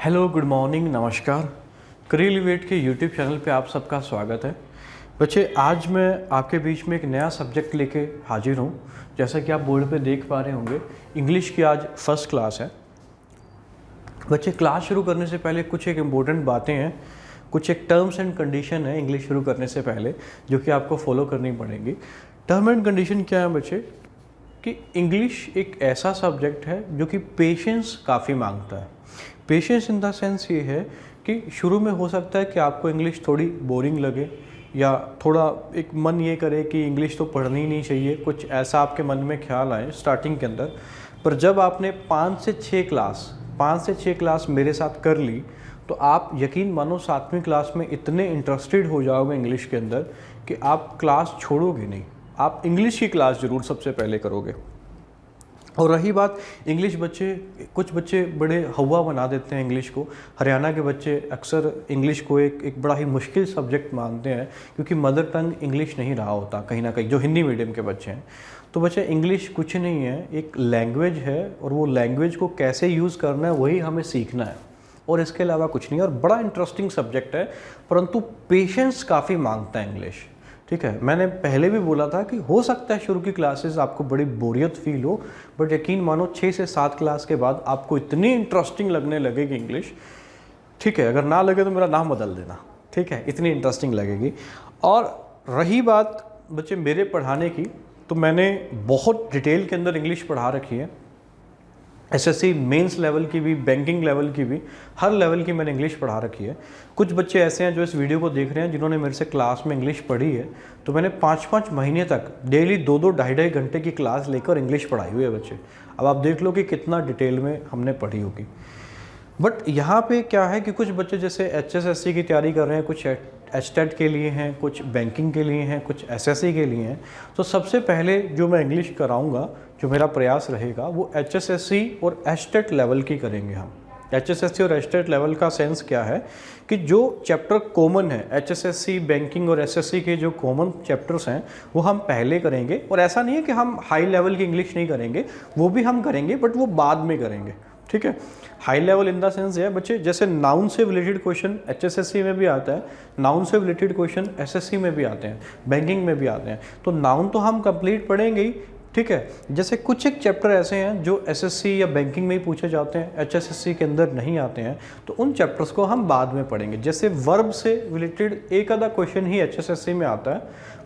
Hello, good morning, नमस्कार। Career wait के YouTube channel पे आप सबका स्वागत है। बच्चे, आज मैं आपके बीच में एक नया सब्जेक्ट लेके हाजिर हूँ। जैसा कि आप बोर्ड पे देख पा रहे होंगे, इंग्लिश की आज फर्स्ट क्लास है। बच्चे, क्लास शुरू करने से पहले कुछ एक इम्पोर्टेंट बातें हैं, कुछ एक टर्म्स एंड कंडीशन है इंग्लिश शुरू करने से पहले, जो कि आपको फॉलो करनी पड़ेंगी। टर्म एंड कंडीशन क्या है बच्चे? कि इंग्लिश एक ऐसा सब्जेक्ट है जो कि पेशेंस काफ़ी मांगता है। पेशेंस इन द सेंस ये है कि शुरू में हो सकता है कि आपको इंग्लिश थोड़ी बोरिंग लगे, या थोड़ा एक मन ये करे कि इंग्लिश तो पढ़नी ही नहीं चाहिए, कुछ ऐसा आपके मन में ख्याल आए स्टार्टिंग के अंदर। पर जब आपने 5 से 6 क्लास मेरे साथ कर ली, तो आप यकीन मानो 7वीं क्लास में इतने इंटरेस्टेड हो जाओगे इंग्लिश के अंदर कि आप क्लास छोड़ोगे नहीं। आप इंग्लिश की क्लास ज़रूर सबसे पहले करोगे। और रही बात इंग्लिश, कुछ बच्चे बड़े हवा बना देते हैं इंग्लिश को। हरियाणा के बच्चे अक्सर इंग्लिश को एक बड़ा ही मुश्किल सब्जेक्ट मानते हैं, क्योंकि मदर टंग इंग्लिश नहीं रहा होता कहीं ना कहीं, जो हिंदी मीडियम के बच्चे हैं। तो बच्चे, इंग्लिश कुछ नहीं है, एक लैंग्वेज है, और वो लैंग्वेज को कैसे यूज़ करना है वही हमें सीखना है, और इसके अलावा कुछ नहीं है। और बड़ा इंटरेस्टिंग सब्जेक्ट है, परंतु पेशेंस काफ़ी मांगता है इंग्लिश। ठीक है, मैंने पहले भी बोला था कि हो सकता है शुरू की क्लासेस आपको बड़ी बोरियत फील हो, बट यकीन मानो 6 से 7 क्लास के बाद आपको इतनी इंटरेस्टिंग लगने लगेगी इंग्लिश। ठीक है, अगर ना लगे तो मेरा नाम बदल देना। ठीक है, इतनी इंटरेस्टिंग लगेगी। और रही बात बच्चे मेरे पढ़ाने की, तो मैंने बहुत डिटेल के अंदर इंग्लिश पढ़ा रखी है। एसएससी मेंस लेवल की भी, बैंकिंग लेवल की भी, हर लेवल की मैंने इंग्लिश पढ़ा रखी है। कुछ बच्चे ऐसे हैं जो इस वीडियो को देख रहे हैं जिन्होंने मेरे से क्लास में इंग्लिश पढ़ी है, तो मैंने 5-5 महीने तक डेली 2-2, ढाई घंटे की क्लास लेकर इंग्लिश पढ़ाई हुई है बच्चे। अब आप देख लो कि कितना डिटेल में हमने पढ़ी होगी। बट यहाँ पे क्या है कि कुछ बच्चे जैसे एचएसएससी की तैयारी कर रहे हैं, कुछ एचटेट के लिए हैं, कुछ बैंकिंग के लिए हैं, कुछ एसएससी के लिए हैं। तो सबसे पहले जो मैं इंग्लिश कराऊंगा, जो मेरा प्रयास रहेगा, वो एचएसएससी और एचटेट लेवल की करेंगे हम। एचएसएससी और एचटेट लेवल का सेंस क्या है कि जो चैप्टर कॉमन है, एचएसएससी, बैंकिंग और एसएससी के जो कॉमन चैप्टर्स हैं वो हम पहले करेंगे। और ऐसा नहीं है कि हम हाई लेवल की इंग्लिश नहीं करेंगे, वो भी हम करेंगे, बट वो बाद में करेंगे। ठीक है, high level in the sense है बच्चे, जैसे नाउन से रिलेटेड क्वेश्चन एचएसएससी में भी आता है, नाउन से रिलेटेड क्वेश्चन एसएससी में भी आते हैं, बैंकिंग में भी आते हैं। तो नाउन तो हम कंप्लीट पढ़ेंगे ही। ठीक है, जैसे कुछ एक चैप्टर ऐसे हैं जो एसएससी या बैंकिंग में ही पूछे जाते हैं, एचएसएससी के अंदर नहीं आते हैं, तो उन चैप्टर्स को हम बाद में पढ़ेंगे। जैसे वर्ब से रिलेटेड एक आधा क्वेश्चन ही एचएसएससी में आता है,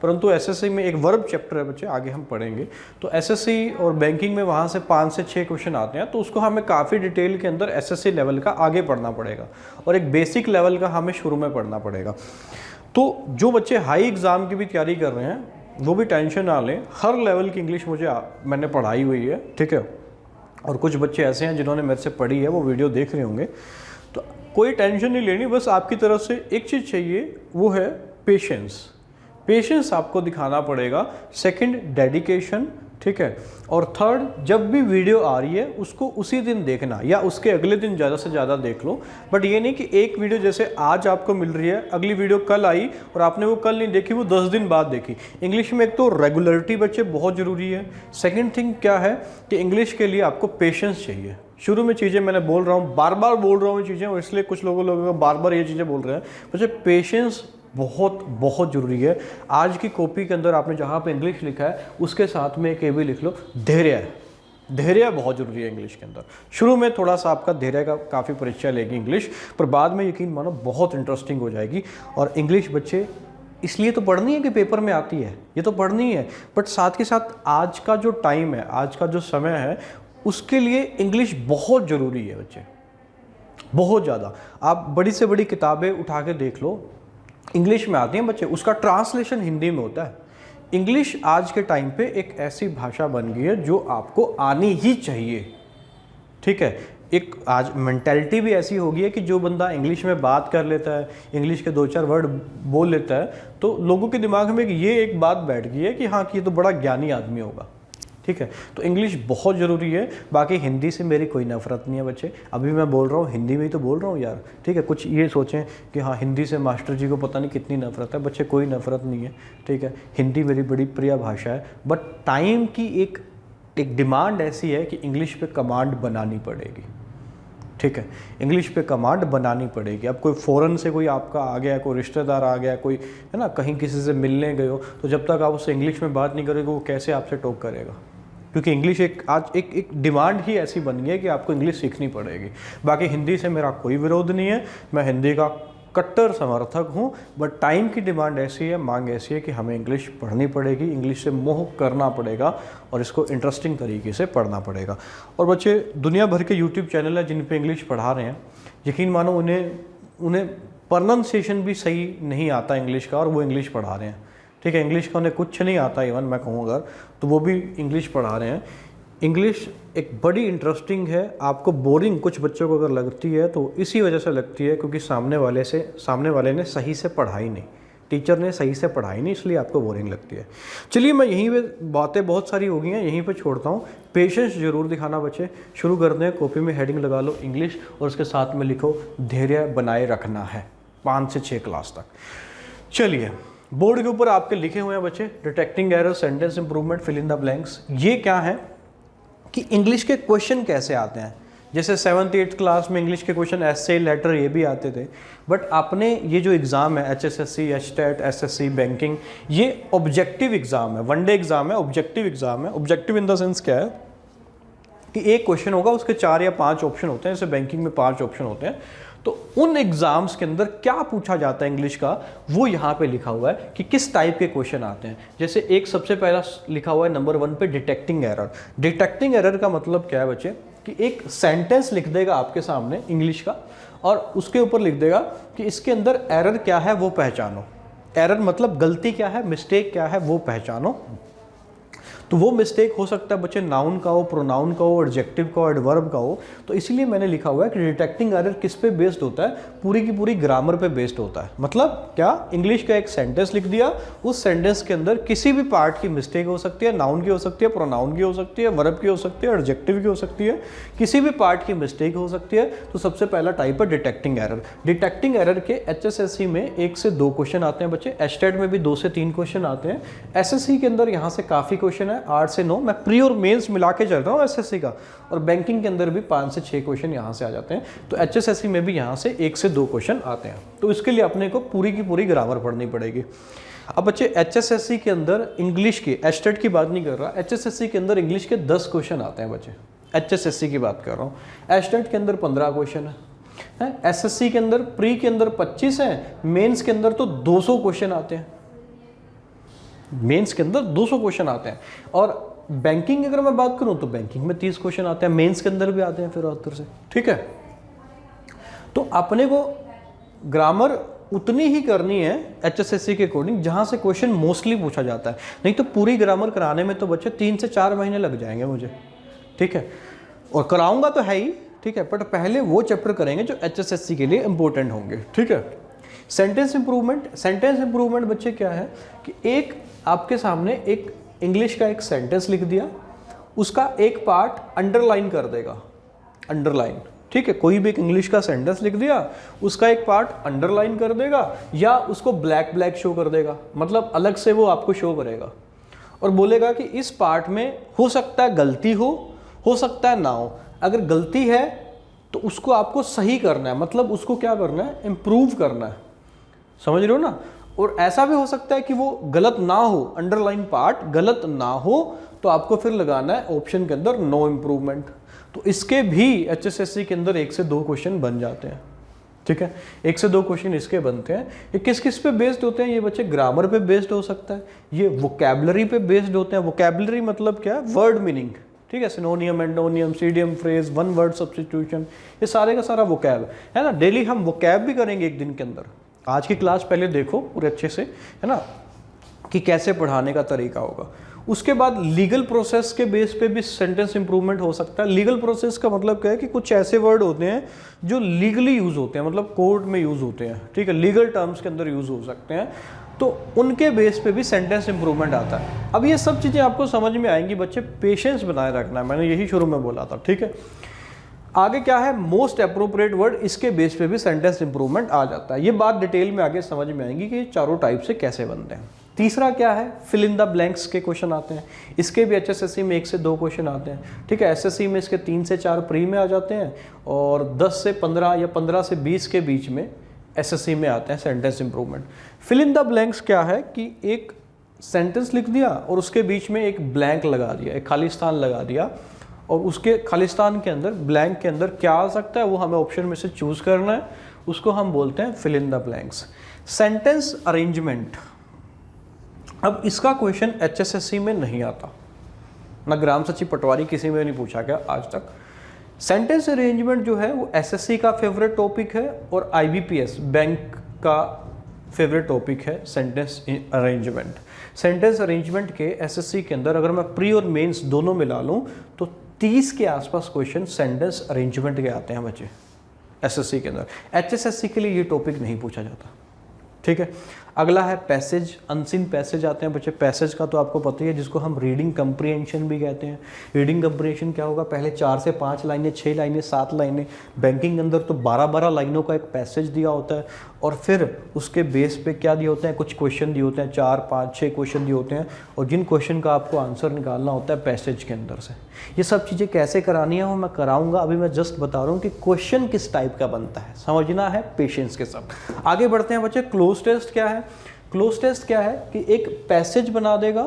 परंतु एसएससी में एक वर्ब चैप्टर है बच्चे, आगे हम पढ़ेंगे। तो एसएससी और बैंकिंग में वहाँ से 5 से 6 क्वेश्चन आते हैं, तो उसको हमें काफ़ी डिटेल के अंदर एसएससी लेवल का आगे पढ़ना पड़ेगा, और एक बेसिक लेवल का हमें शुरू में पढ़ना पड़ेगा। तो जो बच्चे हाई एग्ज़ाम की भी तैयारी कर रहे हैं वो भी टेंशन ना लें, हर लेवल की इंग्लिश मैंने पढ़ाई हुई है। ठीक है, और कुछ बच्चे ऐसे हैं जिन्होंने मेरे से पढ़ी है, वो वीडियो देख रहे होंगे, तो कोई टेंशन नहीं लेनी। बस आपकी तरफ से एक चीज़ चाहिए, वो है पेशेंस। पेशेंस आपको दिखाना पड़ेगा। Second, dedication. ठीक है, और थर्ड, जब भी वीडियो आ रही है उसको उसी दिन देखना, या उसके अगले दिन ज़्यादा से ज़्यादा देख लो। बट ये नहीं कि एक वीडियो जैसे आज आपको मिल रही है, अगली वीडियो कल आई और आपने वो कल नहीं देखी, वो 10 दिन बाद देखी। इंग्लिश में एक तो रेगुलरिटी बच्चे बहुत ज़रूरी है। सेकेंड थिंग क्या है कि इंग्लिश के लिए आपको पेशेंस चाहिए। शुरू में चीज़ें मैंने बोल रहा हूँ, बार बार बोल रहा हूँ चीज़ें, और इसलिए कुछ लोगों बार बार ये चीज़ें बोल रहे हैं बच्चे। पेशेंस बहुत बहुत ज़रूरी है। आज की कॉपी के अंदर आपने जहाँ पे इंग्लिश लिखा है उसके साथ में एक ए भी लिख लो, धैर्य। धैर्य बहुत ज़रूरी है इंग्लिश के अंदर। शुरू में थोड़ा सा आपका धैर्य का काफ़ी परीक्षा लेगी इंग्लिश, पर बाद में यकीन मानो बहुत इंटरेस्टिंग हो जाएगी। और इंग्लिश बच्चे इसलिए तो पढ़नी है कि पेपर में आती है, ये तो पढ़नी है, बट साथ के साथ आज का जो टाइम है, आज का जो समय है, उसके लिए इंग्लिश बहुत ज़रूरी है बच्चे, बहुत ज़्यादा। आप बड़ी से बड़ी किताबें उठा के देख लो, इंग्लिश में आती हैं बच्चे, उसका ट्रांसलेशन हिंदी में होता है। इंग्लिश आज के टाइम पे एक ऐसी भाषा बन गई है जो आपको आनी ही चाहिए। ठीक है, एक आज मेंटालिटी भी ऐसी हो गई है कि जो बंदा इंग्लिश में बात कर लेता है, इंग्लिश के 2-4 वर्ड बोल लेता है, तो लोगों के दिमाग में ये एक बात बैठ गई है कि हाँ, कि ये तो बड़ा ज्ञानी आदमी होगा। ठीक है, तो इंग्लिश बहुत ज़रूरी है। बाकी हिंदी से मेरी कोई नफरत नहीं है बच्चे, अभी मैं बोल रहा हूँ हिंदी में ही तो बोल रहा हूँ यार। ठीक है, कुछ ये सोचें कि हाँ हिंदी से मास्टर जी को पता नहीं कितनी नफरत है। बच्चे, कोई नफरत नहीं है। ठीक है, हिंदी मेरी बड़ी प्रिय भाषा है, बट टाइम की एक डिमांड ऐसी है कि इंग्लिश पे कमांड बनानी पड़ेगी। ठीक है। इंग्लिश पे कमांड बनानी पड़ेगी। अब कोई फ़ॉरेन से कोई आपका आ गया, कोई रिश्तेदार आ गया, कोई है ना, कहीं किसी से मिलने गए हो, तो जब तक आप उससे इंग्लिश में बात नहीं करोगे वो कैसे आपसे टॉक करेगा? क्योंकि इंग्लिश आज एक डिमांड ही ऐसी बन गई है कि आपको इंग्लिश सीखनी पड़ेगी। बाकी हिंदी से मेरा कोई विरोध नहीं है, मैं हिंदी का कट्टर समर्थक हूँ, बट टाइम की डिमांड ऐसी है, मांग ऐसी है कि हमें इंग्लिश पढ़नी पड़ेगी, इंग्लिश से मोह करना पड़ेगा और इसको इंटरेस्टिंग तरीके से पढ़ना पड़ेगा। और बच्चे, दुनिया भर के यूट्यूब चैनल है जिन पे इंग्लिश पढ़ा रहे हैं, यकीन मानो उन्हें प्रोनाउंसिएशन भी सही नहीं आता इंग्लिश का, और वो इंग्लिश पढ़ा रहे हैं। ठीक है, इंग्लिश का उन्हें कुछ नहीं आता, इवन मैं कहूँ अगर, तो वो भी इंग्लिश पढ़ा रहे हैं। इंग्लिश एक बड़ी इंटरेस्टिंग है। आपको बोरिंग कुछ बच्चों को अगर लगती है तो इसी वजह से लगती है क्योंकि सामने वाले ने सही से पढ़ाई नहीं, टीचर ने सही से पढ़ाई नहीं, इसलिए आपको बोरिंग लगती है। चलिए, मैं यहीं पे, बातें बहुत सारी हो गई हैं, यहीं पे छोड़ता हूँ। पेशेंस जरूर दिखाना बच्चे। शुरू करते हैं। कॉपी में हेडिंग लगा लो इंग्लिश और उसके साथ में लिखो धैर्य बनाए रखना है 5 से 6 क्लास तक। चलिए, बोर्ड के ऊपर आपके लिखे हुए हैं बच्चे, detecting error, sentence improvement, fill in the blanks. ये क्या है कि इंग्लिश के क्वेश्चन कैसे आते हैं। जैसे 7th 8th क्लास में इंग्लिश के क्वेश्चन एसे, लेटर, ये भी आते थे, बट आपने ये जो एग्ज़ाम है HSSC, HTET, SSC, बैंकिंग, ये ऑब्जेक्टिव एग्ज़ाम है, वनडे एग्ज़ाम है, ऑब्जेक्टिव एग्ज़ाम है। ऑब्जेक्टिव इन द सेंस क्या है कि एक क्वेश्चन होगा, उसके 4 या 5 ऑप्शन होते हैं, जैसे बैंकिंग में 5 ऑप्शन होते हैं। तो उन एग्जाम्स के अंदर क्या पूछा जाता है इंग्लिश का, वो यहाँ पे लिखा हुआ है कि किस टाइप के क्वेश्चन आते हैं। जैसे एक सबसे पहला लिखा हुआ है नंबर 1 पे, डिटेक्टिंग एरर। डिटेक्टिंग एरर का मतलब क्या है बच्चे कि एक सेंटेंस लिख देगा आपके सामने इंग्लिश का, और उसके ऊपर लिख देगा कि इसके अंदर एरर क्या है वो पहचानो। एरर मतलब गलती क्या है, मिस्टेक क्या है, वो पहचानो। तो वो मिस्टेक हो सकता है बच्चे नाउन का हो, प्रोनाउन का हो, एडजेक्टिव का हो, एडवर्ब का हो। तो इसीलिए मैंने लिखा हुआ है कि डिटेक्टिंग एरर किस पे बेस्ड होता है, पूरी की पूरी ग्रामर पे बेस्ड होता है। मतलब क्या, इंग्लिश का एक सेंटेंस लिख दिया, उस सेंटेंस के अंदर किसी भी पार्ट की मिस्टेक हो सकती है, नाउन की हो सकती है, प्रोनाउन की हो सकती है, वर्ब की हो सकती है, एडजेक्टिव की हो सकती है, किसी भी पार्ट की मिस्टेक हो सकती है। तो सबसे पहला टाइप है डिटेक्टिंग एरर। डिटेक्टिंग एरर के HSSC में 1 से 2 क्वेश्चन आते हैं बच्चे, HTET में भी 2 से 3 क्वेश्चन आते हैं, SSC के अंदर यहाँ से काफ़ी क्वेश्चन है, 8 से 9, मैं प्री और मेंस मिला के चल रहा हूँ SSC का, और बैंकिंग के अंदर भी 5 से 6 क्वेश्चन यहाँ से आ जाते हैं। तो HSSC में भी यहाँ से 1 से 2 क्वेश्चन आते हैं। तो इसके लिए अपने को पूरी की पूरी ग्रामर पढ़नी पड़ेगी। अब बच्चे, HSSC के अंदर इंग्लिश की, HTET की बात नहीं कर रहा, HSSC के अंदर इंग्लिश के 10 क्वेश्चन आते हैं बच्चे, HSSC की बात कर रहा हूँ। HTET के अंदर 15 क्वेश्चन है, SSC के अंदर, प्री के अंदर 25 है, मेंस के अंदर तो 200 क्वेश्चन आते हैं, मेंस के अंदर 200 क्वेश्चन आते हैं। और बैंकिंग अगर मैं बात करूं तो बैंकिंग में 30 क्वेश्चन आते हैं, मेंस के अंदर भी आते हैं फिर उत्तर से। ठीक है, तो अपने को ग्रामर उतनी ही करनी है HSSC के अकॉर्डिंग जहां से क्वेश्चन मोस्टली पूछा जाता है। नहीं तो पूरी ग्रामर कराने में तो बच्चे 3 से 4 महीने लग जाएंगे मुझे। ठीक है, और कराऊंगा तो है ही, ठीक है, बट पहले वो चैप्टर करेंगे जो HSSC के लिए इंपॉर्टेंट होंगे। ठीक है, सेंटेंस इंप्रूवमेंट। सेंटेंस इंप्रूवमेंट बच्चे क्या है कि एक आपके सामने एक इंग्लिश का एक सेंटेंस लिख दिया, उसका एक पार्ट अंडरलाइन कर देगा, अंडरलाइन। ठीक है, कोई भी एक इंग्लिश का सेंटेंस लिख दिया, उसका एक पार्ट अंडरलाइन कर देगा या उसको ब्लैक ब्लैक शो कर देगा, मतलब अलग से वो आपको शो करेगा, और बोलेगा कि इस पार्ट में हो सकता है गलती हो सकता है ना हो। अगर गलती है तो उसको आपको सही करना है, मतलब उसको क्या करना है, इम्प्रूव करना है। समझ रहे हो ना। और ऐसा भी हो सकता है कि वो गलत ना हो, अंडरलाइन पार्ट गलत ना हो, तो आपको फिर लगाना है ऑप्शन के अंदर नो इम्प्रूवमेंट। तो इसके भी HSSC के अंदर 1 से 2 क्वेश्चन बन जाते हैं। ठीक है, 1 से 2 क्वेश्चन इसके बनते हैं। ये किस किस पे बेस्ड होते हैं ये बच्चे? ग्रामर पे बेस्ड हो सकता है, ये वोकैबुलरी पे बेस्ड होते हैं। वोकैबुलरी मतलब क्या है, वर्ड मीनिंग। ठीक है, synonym, antonym, idiom, phrase, one word substitution, ये सारे का सारा वोकैब है ना। डेली हम वोकैब भी करेंगे एक दिन के अंदर। आज की क्लास पहले देखो पूरे अच्छे से, है ना, कि कैसे पढ़ाने का तरीका होगा। उसके बाद लीगल प्रोसेस के बेस पे भी सेंटेंस इंप्रूवमेंट हो सकता है। लीगल प्रोसेस का मतलब क्या है कि कुछ ऐसे वर्ड होते हैं जो लीगली यूज होते हैं, मतलब कोर्ट में यूज होते हैं। ठीक है, लीगल टर्म्स के अंदर यूज हो सकते हैं, तो उनके बेस पे भी सेंटेंस इंप्रूवमेंट आता है। अब ये सब चीज़ें आपको समझ में आएंगी बच्चे, पेशेंस बनाए रखना है, मैंने यही शुरू में बोला था। ठीक है, आगे क्या है, मोस्ट अप्रोप्रिएट वर्ड, इसके बेस पे भी सेंटेंस इंप्रूवमेंट आ जाता है। ये बात डिटेल में आगे समझ में आएंगी कि चारों टाइप से कैसे बनते हैं। तीसरा क्या है, फिल इन द ब्लैंक्स के क्वेश्चन आते हैं। इसके भी HSSC में 1 से 2 क्वेश्चन आते हैं, ठीक है। SSC में इसके 3 से 4 प्री में आ जाते हैं और 10 से 15 या 15 से 20 के बीच में SSC में आते हैं sentence improvement. Fill in the blanks क्या है कि एक सेंटेंस लिख दिया और उसके बीच में एक ब्लैंक लगा दिया, एक खाली स्थान लगा दिया, और उसके खालिस्तान के अंदर, ब्लैंक के अंदर क्या आ सकता है वो हमें ऑप्शन में से चूज करना है, उसको हम बोलते हैं fill in the blanks. Sentence arrangement, अब इसका क्वेश्चन HSSC में नहीं आता, ना ग्राम सचिव पटवारी किसी में नहीं पूछा गया आज तक। सेंटेंस अरेंजमेंट जो है वो SSC का फेवरेट टॉपिक है और IBPS बैंक का फेवरेट टॉपिक है सेंटेंस अरेंजमेंट। सेंटेंस अरेंजमेंट के SSC के अंदर अगर मैं प्री और मेंस दोनों मिला लूँ तो 30 के आसपास क्वेश्चन सेंटेंस अरेंजमेंट के आते हैं बच्चे SSC के अंदर। HSSC के लिए ये टॉपिक नहीं पूछा जाता, ठीक है। अगला है पैसेज, अनसीन पैसेज आते हैं बच्चे। पैसेज का तो आपको पता ही है, जिसको हम रीडिंग कंप्रीहेंशन भी कहते हैं। रीडिंग कंप्रीहेंशन क्या होगा, पहले 4 से 5 लाइनें, 6 लाइनें, 7 लाइनें, बैंकिंग के अंदर तो 12-12 लाइनों का एक पैसेज दिया होता है और फिर उसके बेस पे क्या दिए होते हैं, कुछ क्वेश्चन दिए होते हैं, 4, 5, 6 क्वेश्चन दिए होते हैं और जिन क्वेश्चन का आपको आंसर निकालना होता है पैसेज के अंदर से। ये सब चीज़ें कैसे करानी है वो मैं कराऊंगा, अभी मैं जस्ट बता रहा हूँ कि क्वेश्चन किस टाइप का बनता है, समझना है पेशेंस के साथ। आगे बढ़ते हैं बच्चे। क्लोज टेस्ट क्या है? क्लोज टेस्ट क्या है कि एक पैसेज बना देगा,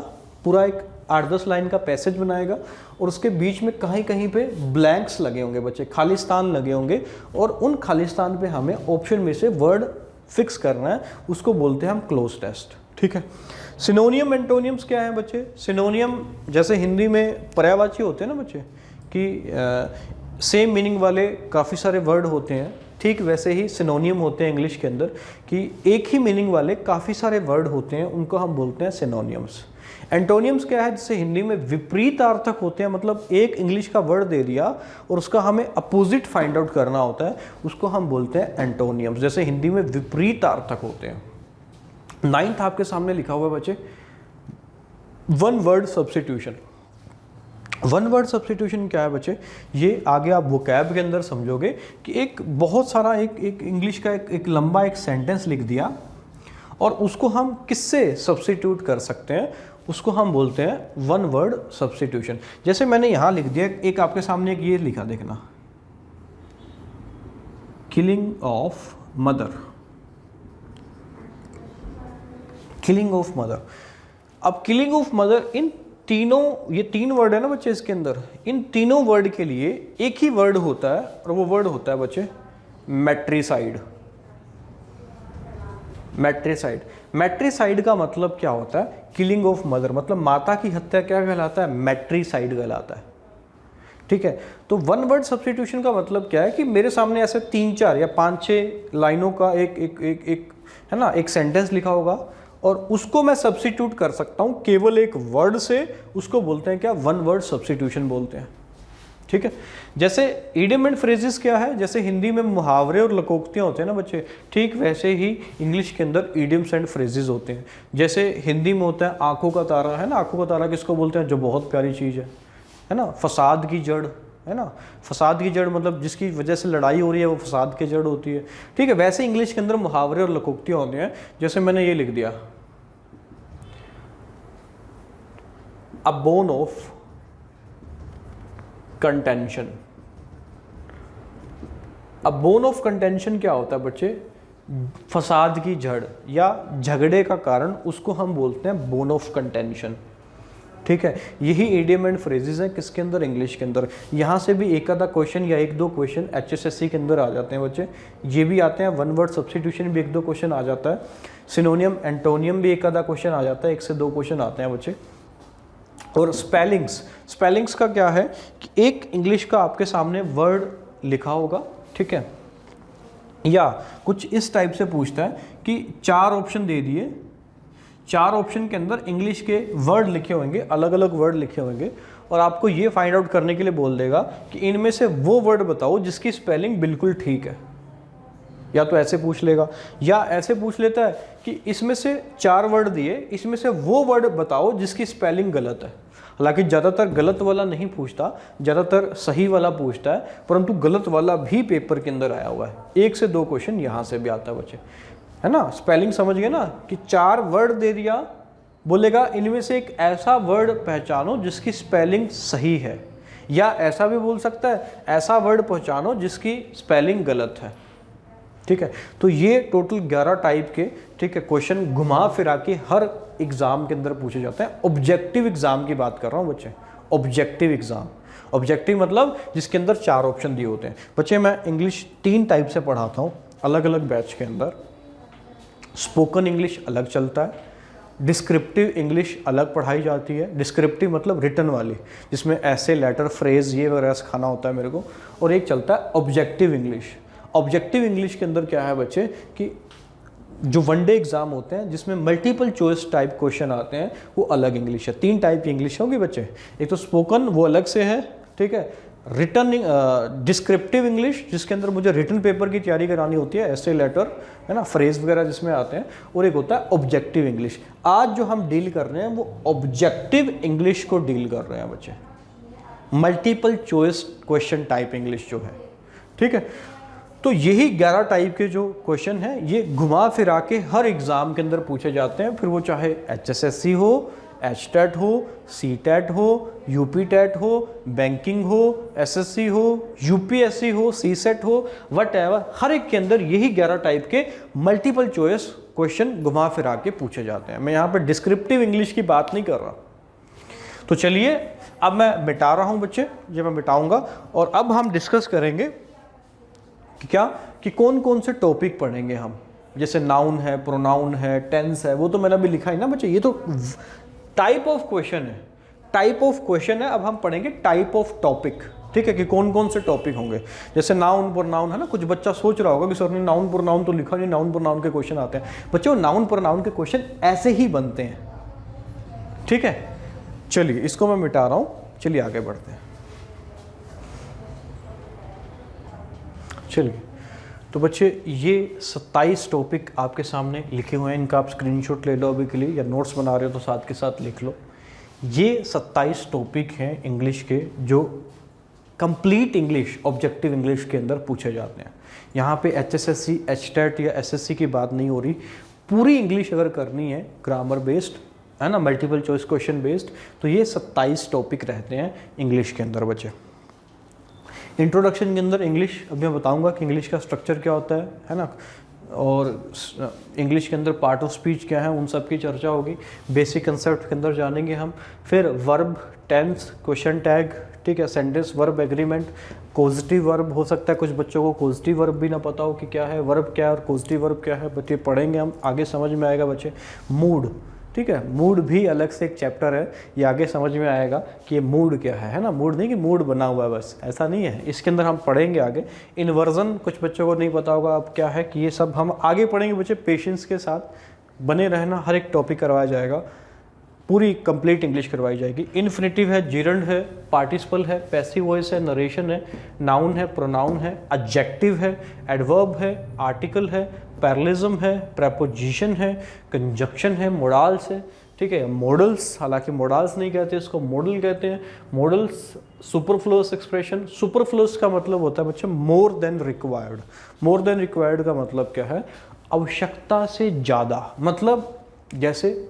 पूरा एक 8-10 लाइन का पैसेज बनाएगा और उसके बीच में कहीं कहीं पे ब्लैंक्स लगे होंगे बच्चे, खालिस्तान लगे होंगे और उन खालिस्तान पे हमें ऑप्शन में से वर्ड फिक्स करना है, उसको बोलते हैं हम क्लोज टेस्ट, ठीक है। सिनोनियम एंटोनियम्स क्या है बच्चे? सिनोनियम जैसे हिंदी में पर्यायवाची होते हैं ना बच्चे कि सेम मीनिंग वाले काफ़ी सारे वर्ड होते हैं, ठीक वैसे ही सिनोनियम होते हैं इंग्लिश के अंदर कि एक ही मीनिंग वाले काफ़ी सारे वर्ड होते हैं, उनको हम बोलते हैं सिनोनियम्स। एंटोनियम्स क्या है? जिससे हिंदी में विपरीतार्थक होते हैं, मतलब एक इंग्लिश का वर्ड दे दिया और उसका हमें अपोजिट फाइंड आउट करना होता है, उसको हम बोलते हैं एंटोनियम्स, जैसे हिंदी में विपरीतार्थक होते हैं। 9th आपके सामने लिखा हुआ है बच्चे, one word substitution. One word substitution क्या है बच्चे? ये आगे आप वोकैब के अंदर समझोगे कि एक बहुत सारा एक इंग्लिश का एक लंबा एक सेंटेंस लिख दिया और उसको हम किससे सब्स्टिट्यूट कर सकते हैं, उसको हम बोलते हैं वन वर्ड सब्स्टिट्यूशन। जैसे मैंने यहाँ लिख दिया, एक आपके सामने एक ये लिखा, देखना, killing of mother, killing of mother. अब किलिंग ऑफ मदर, इन तीनों, ये 3 वर्ड है ना बच्चे इसके अंदर, इन तीनों वर्ड के लिए एक ही वर्ड होता है और वो वर्ड होता है बच्चे मैट्रिसाइड। मैट्रिसाइड, मैट्रिसाइड का मतलब क्या होता है? किलिंग ऑफ मदर, मतलब माता की हत्या क्या कहलाता है? मैट्रिसाइड कहलाता है, ठीक है। तो वन वर्ड सब्स्टिट्यूशन का मतलब क्या है कि मेरे सामने ऐसे 3-4 या 5-6 लाइनों का एक है ना, एक सेंटेंस लिखा होगा और उसको मैं सब्स्टिट्यूट कर सकता हूं केवल एक वर्ड से, उसको बोलते हैं क्या? वन वर्ड सब्स्टिट्यूशन बोलते हैं, ठीक है। जैसे इडियम एंड फ्रेजेस क्या है? जैसे हिंदी में मुहावरे और लकोक्तियाँ होते हैं ना बच्चे, ठीक वैसे ही इंग्लिश के अंदर इडियम्स एंड फ्रेजेस होते हैं। जैसे हिंदी में होता है आंखों का तारा, है ना, आंखों का तारा किसको बोलते हैं? जो बहुत प्यारी चीज़ है ना, फसाद की जड़, है ना, फसाद की जड़ मतलब जिसकी वजह से लड़ाई हो रही है वो फसाद की जड़ होती है, ठीक है। वैसे इंग्लिश के अंदर मुहावरे और लकोक्तियाँ होते हैं। जैसे मैंने ये लिख दिया, अ बोन ऑफ कंटेंशन। अब बोन ऑफ कंटेंशन क्या होता है बच्चे? फसाद की जड़ या झगड़े का कारण, उसको हम बोलते हैं बोन ऑफ कंटेंशन, ठीक है। यही इडियम एंड फ्रेजेस हैं किसके अंदर? इंग्लिश के अंदर। यहाँ से भी एक आधा क्वेश्चन या 1-2 क्वेश्चन HSSC के अंदर आ जाते हैं बच्चे, ये भी आते हैं। वन वर्ड सब्स्टिट्यूशन भी 1-2 क्वेश्चन आ जाता है। सिनोनियम एंटोनियम भी एक आधा क्वेश्चन आ जाता है, 1 से 2 क्वेश्चन आते हैं बच्चे। और स्पेलिंग्स, स्पेलिंग्स का क्या है कि एक इंग्लिश का आपके सामने वर्ड लिखा होगा, ठीक है, या कुछ इस टाइप से पूछता है कि 4 ऑप्शन दे दिए, 4 ऑप्शन के अंदर इंग्लिश के वर्ड लिखे होंगे, अलग अलग वर्ड लिखे होंगे और आपको ये फाइंड आउट करने के लिए बोल देगा कि इनमें से वो वर्ड बताओ जिसकी स्पेलिंग बिल्कुल ठीक है। या तो ऐसे पूछ लेगा या ऐसे पूछ लेता है कि इसमें से 4 वर्ड दिए, इसमें से वो वर्ड बताओ जिसकी स्पेलिंग गलत है। हालांकि ज़्यादातर गलत वाला नहीं पूछता, ज़्यादातर सही वाला पूछता है, परंतु गलत वाला भी पेपर के अंदर आया हुआ है। 1 से 2 क्वेश्चन यहाँ से भी आता है बच्चे, है ना। स्पेलिंग समझ गए ना कि 4 वर्ड दे दिया बोलेगा इनमें से एक ऐसा वर्ड पहचानो जिसकी स्पेलिंग सही है, या ऐसा भी बोल सकता है ऐसा वर्ड पहचानो जिसकी स्पेलिंग गलत है। ठीक है, तो ये टोटल 11 टाइप के, ठीक है, क्वेश्चन घुमा फिरा के हर एग्जाम के अंदर पूछे जाते हैं। ऑब्जेक्टिव एग्जाम की बात कर रहा हूँ बच्चे, ऑब्जेक्टिव एग्जाम। ऑब्जेक्टिव मतलब जिसके अंदर 4 ऑप्शन दिए होते हैं। बच्चे मैं इंग्लिश 3 टाइप से पढ़ाता हूँ अलग अलग बैच के अंदर। स्पोकन इंग्लिश अलग चलता है, डिस्क्रिप्टिव इंग्लिश अलग पढ़ाई जाती है। डिस्क्रिप्टिव मतलब रिटन वाली, जिसमें ऐसे, लेटर, फ्रेज ये वगैरह सिखाना होता है मेरे को। और एक चलता है ऑब्जेक्टिव इंग्लिश। ऑब्जेक्टिव इंग्लिश के अंदर क्या है बच्चे कि जो वनडे एग्जाम होते हैं जिसमें मल्टीपल चॉइस टाइप क्वेश्चन आते हैं, वो अलग इंग्लिश है। 3 टाइप की इंग्लिश होगी बच्चे। एक तो स्पोकन, वो अलग से है, ठीक है। रिटन डिस्क्रिप्टिव इंग्लिश, जिसके अंदर मुझे रिटन पेपर की तैयारी करानी होती है, ऐसे, लेटर, है ना, फ्रेज वगैरह जिसमें आते हैं। और एक होता है ऑब्जेक्टिव इंग्लिश। आज जो हम डील कर रहे हैं वो ऑब्जेक्टिव इंग्लिश को डील कर रहे हैं बच्चे, multiple choice question type English जो है, ठीक है। तो यही 11 टाइप के जो क्वेश्चन हैं ये घुमा फिरा के हर एग्ज़ाम के अंदर पूछे जाते हैं। फिर वो चाहे HSSC हो, HTET हो, CTET हो, UPTET हो, बैंकिंग हो, SSC हो, UPSC हो, CSET हो, वटएवर, हर एक के अंदर यही 11 टाइप के मल्टीपल चॉइस क्वेश्चन घुमा फिरा के पूछे जाते हैं। मैं यहाँ पर डिस्क्रिप्टिव इंग्लिश की बात नहीं कर रहा। तो चलिए अब मैं मिटा रहा हूँ बच्चे, ये मैं मिटाऊंगा। और अब हम डिस्कस करेंगे क्या कि कौन कौन से टॉपिक पढ़ेंगे हम। जैसे नाउन है, प्रोनाउन है, टेंस है, वो तो मैंने अभी लिखा है ना बच्चे। ये तो टाइप ऑफ क्वेश्चन है, टाइप ऑफ क्वेश्चन है। अब हम पढ़ेंगे टाइप ऑफ टॉपिक, ठीक है, कि कौन कौन से टॉपिक होंगे। जैसे नाउन प्रोनाउन है ना, कुछ बच्चा सोच रहा होगा कि सर ने नाउन प्रोनाउन तो लिखा नहीं, नाउन प्रोनाउन के क्वेश्चन आते हैं। बच्चों नाउन प्रोनाउन के क्वेश्चन ऐसे ही बनते हैं, ठीक है। चलिए इसको मैं मिटा रहा हूँ, चलिए आगे बढ़ते हैं। चलिए तो बच्चे ये 27 टॉपिक आपके सामने लिखे हुए हैं। इनका आप स्क्रीनशॉट ले लो अभी के लिए, या नोट्स बना रहे हो तो साथ के साथ लिख लो। ये 27 टॉपिक हैं इंग्लिश के जो कंप्लीट इंग्लिश, ऑब्जेक्टिव इंग्लिश के अंदर पूछे जाते हैं। यहाँ पे HSSC, HTET या SSC की बात नहीं हो रही। पूरी इंग्लिश अगर करनी है ग्रामर बेस्ड, है ना, मल्टीपल चॉइस क्वेश्चन बेस्ड, तो ये 27 टॉपिक रहते हैं इंग्लिश के अंदर बच्चे। इंट्रोडक्शन के अंदर इंग्लिश, अभी मैं बताऊंगा कि इंग्लिश का स्ट्रक्चर क्या होता है ना, और इंग्लिश के अंदर पार्ट ऑफ स्पीच क्या है, उन सब की चर्चा होगी। बेसिक कंसेप्ट के अंदर जानेंगे हम। फिर वर्ब, टेंस, क्वेश्चन टैग, ठीक है, sentence, verb agreement, causative verb. हो सकता है कुछ बच्चों को कॉजेटिव वर्ब भी ना पता हो कि क्या है, वर्ब क्या है और कॉजेटिव वर्ब क्या है, बच्चे पढ़ेंगे हम, आगे समझ में आएगा बच्चे। मूड, ठीक है, मूड भी अलग से एक चैप्टर है, ये आगे समझ में आएगा कि ये मूड क्या है ना। मूड नहीं कि मूड बना हुआ है बस, ऐसा नहीं है, इसके अंदर हम पढ़ेंगे आगे। इन्वर्जन कुछ बच्चों को नहीं पता होगा अब क्या है, कि ये सब हम आगे पढ़ेंगे बच्चे। पेशेंस के साथ बने रहना, हर एक टॉपिक करवाया जाएगा, पूरी कंप्लीट इंग्लिश करवाई जाएगी। इन्फिनेटिव है, जिरंड है, पार्टिसिपल है, पैसिव वॉइस है, नरेशन है, नाउन है, प्रोनाउन है, एडजेक्टिव है, एडवर्ब है, आर्टिकल है, पैरलिज्म है, प्रेपोजिशन है, कंजक्शन है, मोडाल्स है, ठीक है, मॉडल्स, हालांकि मोडाल्स नहीं कहते इसको, मॉडल कहते हैं। Models, superfluous expression. सुपरफ्लुअस का मतलब होता है बच्चे more than required. More than required का मतलब क्या है, आवश्यकता से ज़्यादा। मतलब जैसे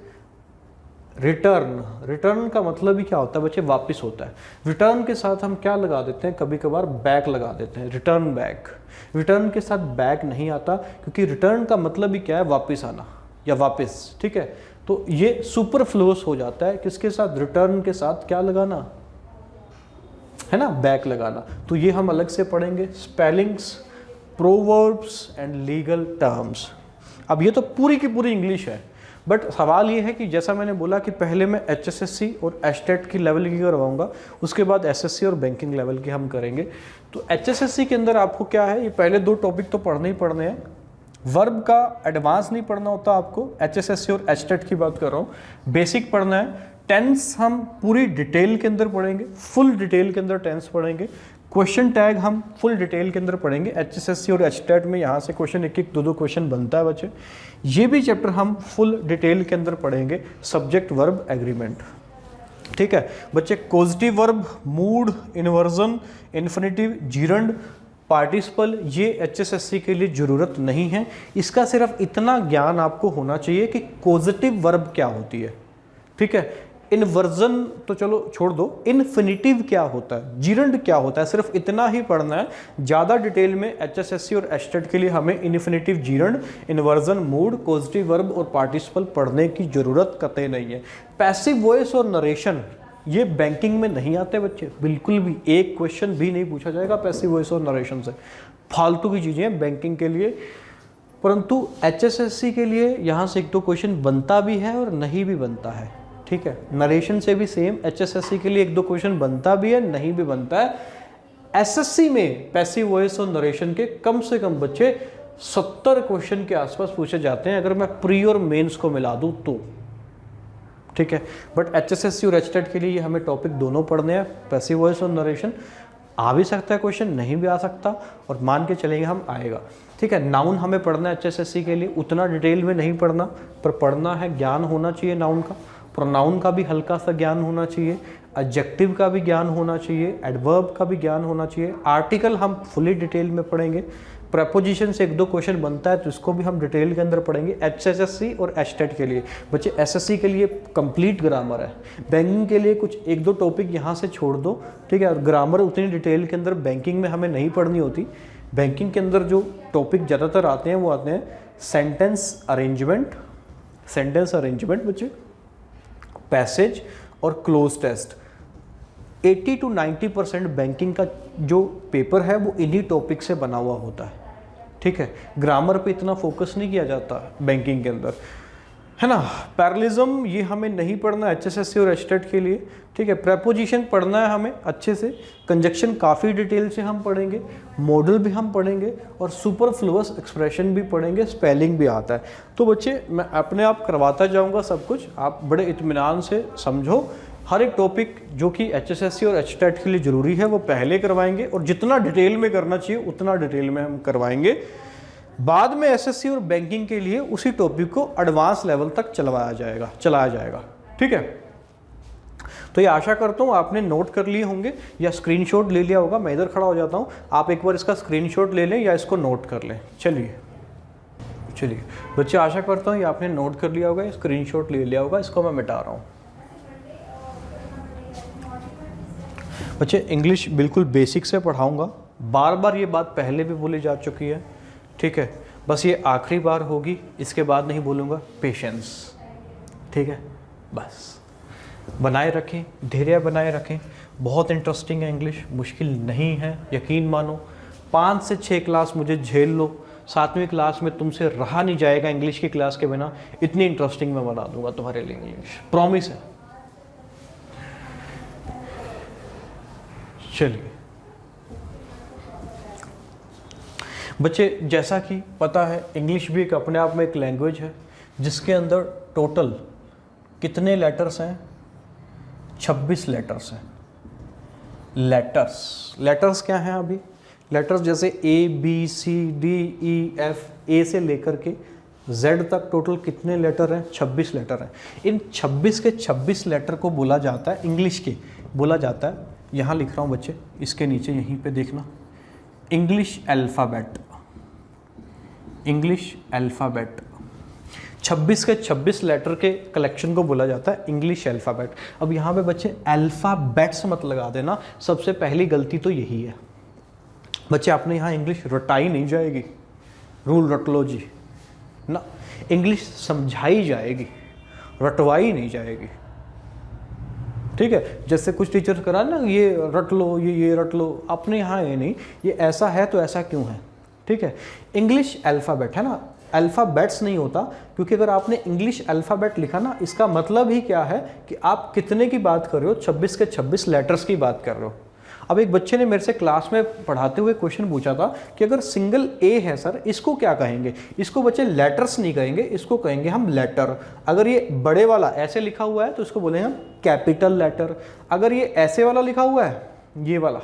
रिटर्न, रिटर्न का मतलब ही क्या होता है बच्चे, वापस होता है। रिटर्न के साथ हम क्या लगा देते हैं, कभी कभार बैक लगा देते हैं, रिटर्न बैक। रिटर्न के साथ बैक नहीं आता, क्योंकि रिटर्न का मतलब ही क्या है, वापस आना या वापस, ठीक है। तो ये सुपरफ्लुअस हो जाता है किसके साथ, रिटर्न के साथ क्या लगाना है ना, बैक लगाना। तो ये हम अलग से पढ़ेंगे। Spellings, proverbs and legal terms. अब ये तो पूरी की पूरी इंग्लिश है, बट सवाल ये है कि जैसा मैंने बोला कि पहले मैं HSSC और HTET की लेवल की करवाऊंगा, उसके बाद SSC और बैंकिंग लेवल की हम करेंगे। तो HSSC के अंदर आपको क्या है, ये पहले 2 टॉपिक तो पढ़ने ही पढ़ने हैं। वर्ब का एडवांस नहीं पढ़ना होता आपको, HSSC और HTET की बात कर रहा हूँ, बेसिक पढ़ना है। टेंस हम पूरी डिटेल के अंदर पढ़ेंगे, फुल डिटेल के अंदर टेंस पढ़ेंगे। क्वेश्चन टैग हम फुल डिटेल के अंदर पढ़ेंगे। HSSC और HTET में यहाँ से क्वेश्चन 1-1, 2-2 क्वेश्चन बनता है बच्चे। ये भी चैप्टर हम फुल डिटेल के अंदर पढ़ेंगे। सब्जेक्ट, वर्ब, एग्रीमेंट, ठीक है बच्चे। Positive verb, mood, inversion, infinitive, gerund, participle, ये HSSC के लिए ज़रूरत नहीं है। इसका सिर्फ इतना ज्ञान आपको होना चाहिए कि पॉजिटिव वर्ब क्या होती है। ठीक है। इन्वर्जन तो चलो छोड़ दो, इन्फिनिटिव क्या होता है, जीरंड क्या होता है, सिर्फ इतना ही पढ़ना है। ज़्यादा डिटेल में एचएसएससी और एस्टेट के लिए हमें infinitive, gerund, inversion, mood, causative verb और पार्टिसिपल पढ़ने की जरूरत कतई नहीं है। पैसिव वॉइस और नरेशन ये बैंकिंग में नहीं आते बच्चे, बिल्कुल भी। एक क्वेश्चन भी नहीं पूछा जाएगा पैसिव वॉइस और नरेशन से, फालतू की चीज़ें हैं बैंकिंग के लिए। परंतु एचएसएससी के लिए यहाँ से 1-2 क्वेश्चन बनता भी है और नहीं भी बनता है, ठीक है। नरेशन से भी सेम, एचएसएससी के लिए 1-2 क्वेश्चन बनता भी है, नहीं भी बनता है। एसएससी में पैसिव वॉइस और नरेशन के कम से कम बच्चे 70 क्वेश्चन के आसपास पूछे जाते हैं, अगर मैं प्री और मेंस को मिला दूं तो, ठीक है। बट एचएसएससी और एचटेट के लिए ये हमें टॉपिक दोनों पढ़ने हैं, पैसिव वॉइस और नरेशन। आ भी सकता है क्वेश्चन, नहीं भी आ सकता, और मान के चलेंगे हम आएगा, ठीक है। नाउन हमें पढ़ना है एचएसएससी के लिए, उतना डिटेल में नहीं पढ़ना, पर पढ़ना है, ज्ञान होना चाहिए नाउन का। प्रोनाउन का भी हल्का सा ज्ञान होना चाहिए, एडजेक्टिव का भी ज्ञान होना चाहिए, एडवर्ब का भी ज्ञान होना चाहिए। आर्टिकल हम फुली डिटेल में पढ़ेंगे। प्रेपोजिशन से 1-2 क्वेश्चन बनता है तो इसको भी हम डिटेल के अंदर पढ़ेंगे, एचएसएससी और एचटेट के लिए। बच्चे एसएससी के लिए कंप्लीट ग्रामर है, बैंकिंग के लिए कुछ 1-2 टॉपिक यहाँ से छोड़ दो, ठीक है। और ग्रामर उतनी डिटेल के अंदर बैंकिंग में हमें नहीं पढ़नी होती। बैंकिंग के अंदर जो टॉपिक ज़्यादातर आते हैं वो आते हैं सेंटेंस अरेंजमेंट बच्चे, पैसेज और क्लोज टेस्ट। 80-90% बैंकिंग का जो पेपर है वो इन्हीं टॉपिक से बना हुआ होता है, ठीक है। ग्रामर पे इतना फोकस नहीं किया जाता बैंकिंग के अंदर, है ना। पैरलिज्म ये हमें नहीं पढ़ना एचएसएससी और एचटेट के लिए, ठीक है। प्रेपोजिशन पढ़ना है हमें अच्छे से, कंजक्शन काफ़ी डिटेल से हम पढ़ेंगे, मॉडल भी हम पढ़ेंगे और सुपरफ्लुअस एक्सप्रेशन भी पढ़ेंगे, स्पेलिंग भी आता है। तो बच्चे मैं अपने आप करवाता जाऊंगा सब कुछ, आप बड़े इत्मीनान से समझो। हर एक टॉपिक जो कि एचएसएससी और एचटेट के लिए ज़रूरी है वो पहले करवाएंगे, और जितना डिटेल में करना चाहिए उतना डिटेल में हम करवाएंगे। बाद में एसएससी और बैंकिंग के लिए उसी टॉपिक को एडवांस लेवल तक चलाया जाएगा, ठीक है। तो ये आशा करता हूँ आपने नोट कर लिए होंगे या स्क्रीनशॉट ले लिया होगा। मैं इधर खड़ा हो जाता हूँ, आप एक बार इसका स्क्रीनशॉट ले लें या इसको नोट कर लें। चलिए बच्चे, आशा करता हूँ ये आपने नोट कर लिया होगा, स्क्रीनशॉट ले लिया होगा। इसको मैं मिटा रहा हूँ। बच्चे इंग्लिश बिल्कुल बेसिक से पढ़ाऊँगा, बार बार ये बात पहले भी बोली जा चुकी है, ठीक है। बस ये आखिरी बार होगी, इसके बाद नहीं बोलूँगा। पेशेंस, ठीक है। बस बनाए रखें, धैर्य बनाए रखें। बहुत इंटरेस्टिंग है इंग्लिश, मुश्किल नहीं है, यकीन मानो। 5 से 6 क्लास मुझे झेल लो, 7वीं क्लास में तुमसे रहा नहीं जाएगा इंग्लिश की क्लास के बिना। इतनी इंटरेस्टिंग मैं बना दूंगा तुम्हारे लिए इंग्लिश, प्रॉमिस है। चलिए बच्चे, जैसा कि पता है इंग्लिश भी एक अपने आप में एक लैंग्वेज है जिसके अंदर टोटल कितने लेटर्स हैं? 26 लेटर्स हैं। लेटर्स क्या हैं अभी? लेटर्स जैसे ABCDEF, ए से लेकर के Z तक टोटल कितने लेटर हैं? 26 लेटर हैं। इन 26 के 26 लेटर को बोला जाता है, इंग्लिश के बोला जाता है, यहाँ लिख रहा हूँ बच्चे, इसके नीचे यहीं पे देखना, इंग्लिश अल्फ़ाबेट। 26 के 26 लेटर के कलेक्शन को बोला जाता है इंग्लिश अल्फ़ाबेट। अब यहाँ पे बच्चे अल्फ़ाबेट्स मत लगा देना, सबसे पहली गलती तो यही है। बच्चे आपने यहाँ इंग्लिश रटाई नहीं जाएगी, रूल रट लो जी ना, इंग्लिश समझाई जाएगी, रटवाई नहीं जाएगी, ठीक है। जैसे कुछ टीचर्स करा ना, ये रट लो, ये रट लो, अपने यहाँ ये नहीं, ये ऐसा है तो ऐसा क्यों है, ठीक है। इंग्लिश अल्फ़ाबेट है ना, अल्फ़ाबेट्स नहीं होता, क्योंकि अगर आपने इंग्लिश अल्फ़ाबेट लिखा ना, इसका मतलब ही क्या है कि आप कितने की बात कर रहे हो? 26 के 26 लेटर्स की बात कर रहे हो। अब एक बच्चे ने मेरे से क्लास में पढ़ाते हुए क्वेश्चन पूछा था कि अगर सिंगल ए है सर, इसको क्या कहेंगे? इसको बच्चे लेटर्स नहीं कहेंगे, इसको कहेंगे हम लेटर। अगर ये बड़े वाला ऐसे लिखा हुआ है तो इसको बोलेंगे हम कैपिटल लेटर। अगर ये ऐसे वाला लिखा हुआ है, ये वाला,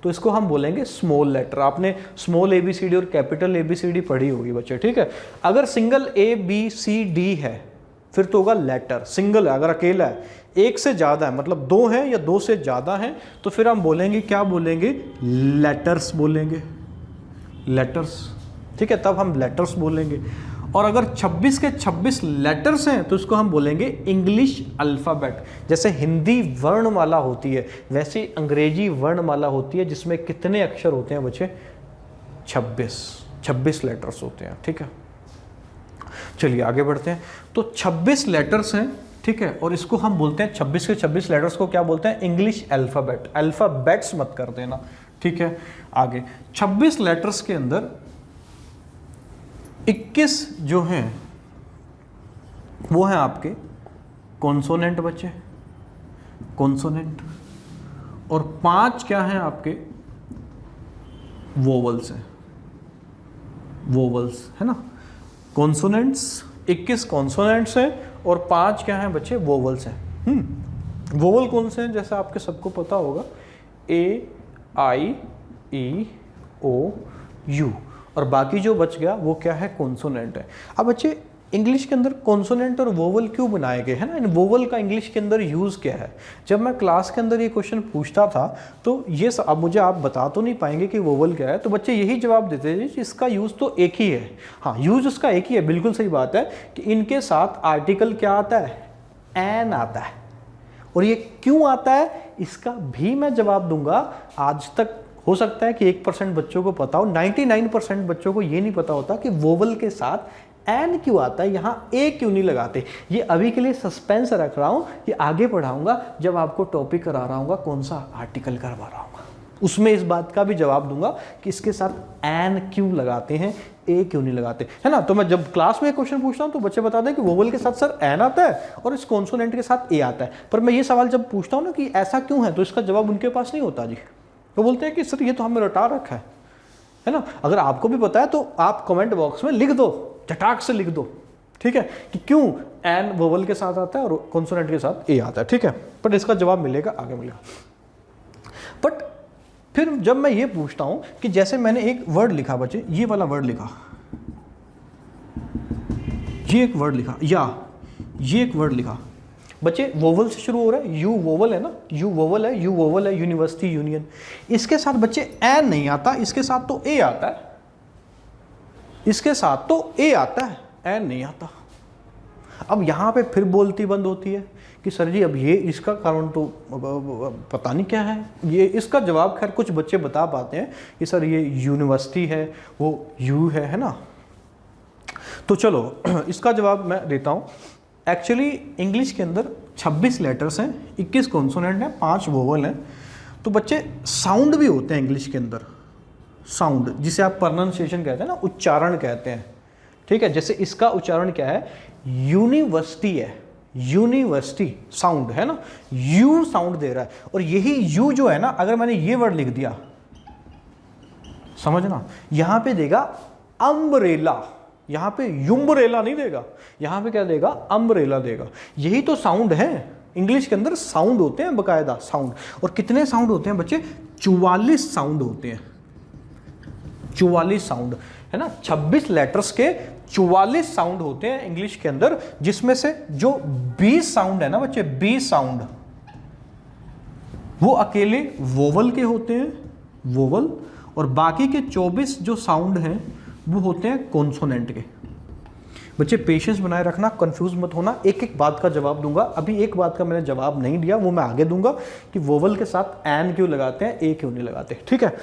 तो इसको हम बोलेंगे स्मॉल लेटर। आपने स्मॉल ABCD और कैपिटल ABCD पढ़ी होगी बच्चे, ठीक है। अगर सिंगल ABCD है फिर तो होगा लेटर, सिंगल है। अगर अकेला है, एक से ज़्यादा है, मतलब 2 हैं या 2 से ज़्यादा हैं, तो फिर हम बोलेंगे, क्या बोलेंगे? लेटर्स बोलेंगे, लेटर्स, ठीक है। तब हम लेटर्स बोलेंगे। और अगर 26 के 26 लेटर्स हैं तो इसको हम बोलेंगे इंग्लिश अल्फ़ाबेट। जैसे हिंदी वर्णमाला होती है वैसे अंग्रेजी वर्णमाला होती है, जिसमें कितने अक्षर होते हैं बच्चे? 26 लेटर्स होते हैं, ठीक है। चलिए आगे बढ़ते हैं। तो 26 लेटर्स हैं, ठीक है, और इसको हम बोलते हैं 26 के 26 लेटर्स को क्या बोलते हैं? English alphabet. अल्फ़ाबेट्स मत कर देना, ठीक है। आगे 26 लेटर्स के अंदर 21 जो हैं वो हैं आपके कॉन्सोनेंट बच्चे, कॉन्सोनेंट, और 5 क्या हैं आपके? वोवल्स हैं, वोवल्स, है ना। कॉन्सोनेंट्स 21 कॉन्सोनेंट्स हैं और 5 क्या हैं बच्चे? वोवल्स हैं। वोवल कौन से हैं? जैसे आपके सबको पता होगा, ए, आई, ई, ओ, यू, और बाकी जो बच गया वो क्या है? कॉन्सोनेंट है। अब बच्चे इंग्लिश के अंदर कॉन्सोनेंट और वोवल क्यों बनाए गए हैं ना? इन वोवल का इंग्लिश के अंदर यूज़ क्या है? जब मैं क्लास के अंदर ये क्वेश्चन पूछता था तो ये अब मुझे आप बता तो नहीं पाएंगे कि वोवल क्या है, तो बच्चे यही जवाब देते थे कि इसका यूज़ तो एक ही है। हाँ, यूज़ उसका एक ही है, बिल्कुल सही बात है कि इनके साथ आर्टिकल क्या आता है? एन आता है। और ये क्यों आता है इसका भी मैं जवाब दूंगा। आज तक हो सकता है कि 1% बच्चों को पता हो, 99% बच्चों को ये नहीं पता होता कि वोवल के साथ एन क्यों आता है, यहाँ ए क्यों नहीं लगाते। ये अभी के लिए सस्पेंस रख रहा हूँ, ये आगे पढ़ाऊंगा जब आपको टॉपिक करा रहा हूँ, कौन सा आर्टिकल करवा रहा हूँ, उसमें इस बात का भी जवाब दूंगा कि इसके साथ एन क्यों लगाते हैं, ए क्यों नहीं लगाते, है ना। तो मैं जब क्लास में क्वेश्चन पूछता हूँ तो बच्चे बता दें कि वोवल के साथ सर एन आता है और इस कॉन्सोनेंट के साथ ए आता है। पर मैं ये सवाल जब पूछता हूँ ना कि ऐसा क्यों है, तो इसका जवाब उनके पास नहीं होता जी। वो बोलते हैं कि सर ये तो हमें रटा रखा है ना। अगर आपको भी पता है तो आप कमेंट बॉक्स में लिख दो, चटाक से लिख दो, ठीक है, कि क्यों एन वोवल के साथ आता है और कॉन्सोनेंट के साथ ए आता है, ठीक है। बट इसका जवाब मिलेगा, आगे मिलेगा। बट फिर जब मैं ये पूछता हूं कि जैसे मैंने एक वर्ड लिखा बच्चे, ये वाला वर्ड लिखा, ये एक वर्ड लिखा, या ये एक वर्ड लिखा बच्चे, वोवल से शुरू हो रहा है, यू वोवल है ना, यू वोवल है, यू वोवल है, यूनिवर्सिटी, यूनियन। इसके साथ बच्चे एन नहीं आता, इसके साथ तो ए आता है, इसके साथ तो ए आता है, एन नहीं आता। अब यहां पे फिर बोलती बंद होती है कि सर जी अब ये इसका कारण तो पता नहीं क्या है। ये इसका जवाब खैर कुछ बच्चे बता पाते हैं कि सर ये यूनिवर्सिटी है, वो यू है ना। तो चलो इसका जवाब मैं देता हूं। एक्चुअली इंग्लिश के अंदर 26 लेटर्स हैं, 21 कॉन्सोनेंट हैं, 5 वोवल हैं। तो बच्चे साउंड भी होते हैं इंग्लिश के अंदर, साउंड जिसे आप प्रोनाउंसिएशन कहते हैं ना, उच्चारण कहते हैं, ठीक है। जैसे इसका उच्चारण क्या है? यूनिवर्सिटी है, यूनिवर्सिटी साउंड है ना, यू साउंड दे रहा है। और यही यू जो है ना, अगर मैंने ये वर्ड लिख दिया, समझना, यहां पे देगा अम्ब्रेला, यहां पे युम्ब्रेला नहीं देगा, यहां पे क्या देगा? अम्ब्रेला देगा। यही तो साउंड है। इंग्लिश के अंदर साउंड होते हैं बकायदा, साउंड। और कितने साउंड होते हैं बच्चे? 44 साउंड होते हैं, 44 साउंड, है ना। 26 लेटर्स के 44 साउंड होते हैं इंग्लिश के अंदर, जिसमें से जो 20 साउंड है ना बच्चे, 20 साउंड वो अकेले वोवल के होते हैं, वोवल, और बाकी के 24 जो साउंड हैं वो होते हैं कॉन्सोनेंट के। बच्चे पेशेंस बनाए रखना, कंफ्यूज मत होना, एक एक बात का जवाब दूंगा। अभी एक बात का मैंने जवाब नहीं दिया, वो मैं आगे दूंगा कि वोवल के साथ एन क्यों लगाते हैं, ए क्यों नहीं लगाते, ठीक है।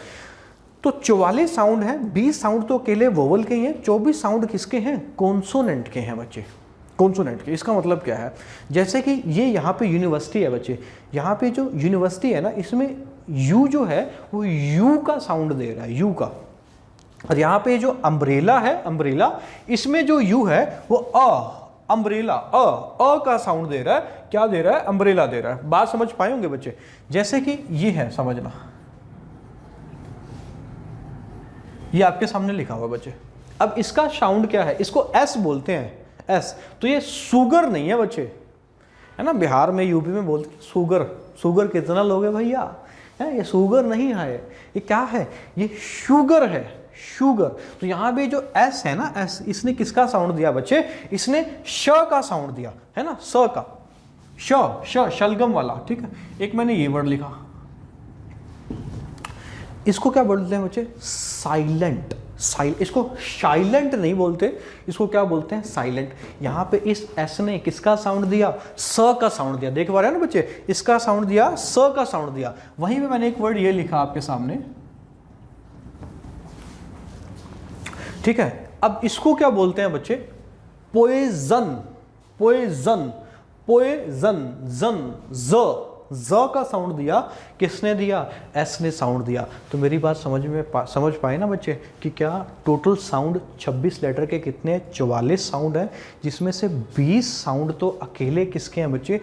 तो 44 साउंड है, 20 साउंड तो अकेले वोवल के ही हैं, 24 साउंड किसके हैं? कॉन्सोनेंट के हैं बच्चे, कॉन्सोनेंट के। इसका मतलब क्या है? जैसे कि ये यहाँ पे यूनिवर्सिटी है बच्चे, यहाँ पे जो यूनिवर्सिटी है ना, इसमें यू जो है वो यू का साउंड दे रहा है, यू का। और यहाँ पे जो अम्ब्रेला है, अम्ब्रेला, इसमें जो यू है वो अम्ब्रेला, अ का साउंड दे रहा है। क्या दे रहा है? अम्ब्रेला दे रहा है। बात समझ पाए होंगे बच्चे? जैसे कि ये है, समझना, ये आपके सामने लिखा हुआ बच्चे। अब इसका साउंड क्या है? इसको एस बोलते हैं, एस। तो ये सुगर नहीं है बच्चे, है ना। बिहार में, यूपी में बोलते हैं सुगर। सुगर कितना लोगे भैया? है, ये सुगर नहीं है, ये क्या है? ये शुगर है, शुगर। तो यहां पे जो एस है ना, एस, इसने किसका साउंड दिया बच्चे? इसने श का साउंड दिया, है ना, स का, श शलगम वाला, ठीक है। एक मैंने ये वर्ड लिखा, इसको क्या बोलते हैं बच्चे? साइलेंट, इसको साइलेंट नहीं बोलते, इसको क्या बोलते हैं, साइलेंट। यहाँ पे इस एस ने किसका साउंड दिया, स का साउंड दिया। देख पा रहे हैं ना बच्चे, इसका साउंड दिया, स का साउंड दिया। वहीं पे मैंने एक वर्ड ये लिखा आपके सामने, ठीक है। अब इसको क्या बोलते हैं बच्चे, पोएजन। पोएजन, पोएजन, जन, ज का साउंड दिया, किसने दिया, एस ने साउंड दिया। तो मेरी बात समझ पाए ना बच्चे कि क्या टोटल साउंड 26 लेटर के कितने, 44 साउंड है, जिसमें से 20 साउंड तो अकेले किसके हैं बच्चे,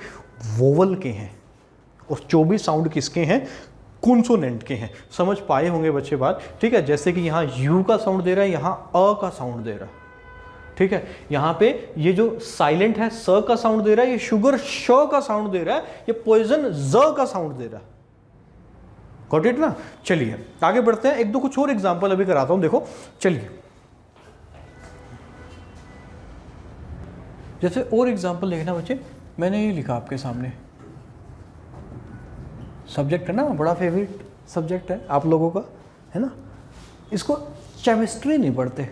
वोवल के हैं, और 24 साउंड किसके हैं, कॉन्सोनेंट के हैं। समझ पाए होंगे बच्चे बात, ठीक है। जैसे कि यहाँ यू का साउंड दे रहा है, यहाँ अ का साउंड दे रहा है, ठीक है। यहाँ पे ये जो साइलेंट है स का साउंड दे रहा है, ये शुगर श का साउंड दे रहा है, ये पॉइजन ज का साउंड दे रहा है। गॉट इट ना। चलिए आगे बढ़ते हैं, एक दो कुछ और एग्जांपल अभी कराता हूं, देखो चलिए। जैसे और एग्जांपल देखना बच्चे, मैंने ये लिखा आपके सामने, सब्जेक्ट है ना, बड़ा फेवरेट सब्जेक्ट है आप लोगों का, है ना। इसको केमिस्ट्री नहीं पढ़ते,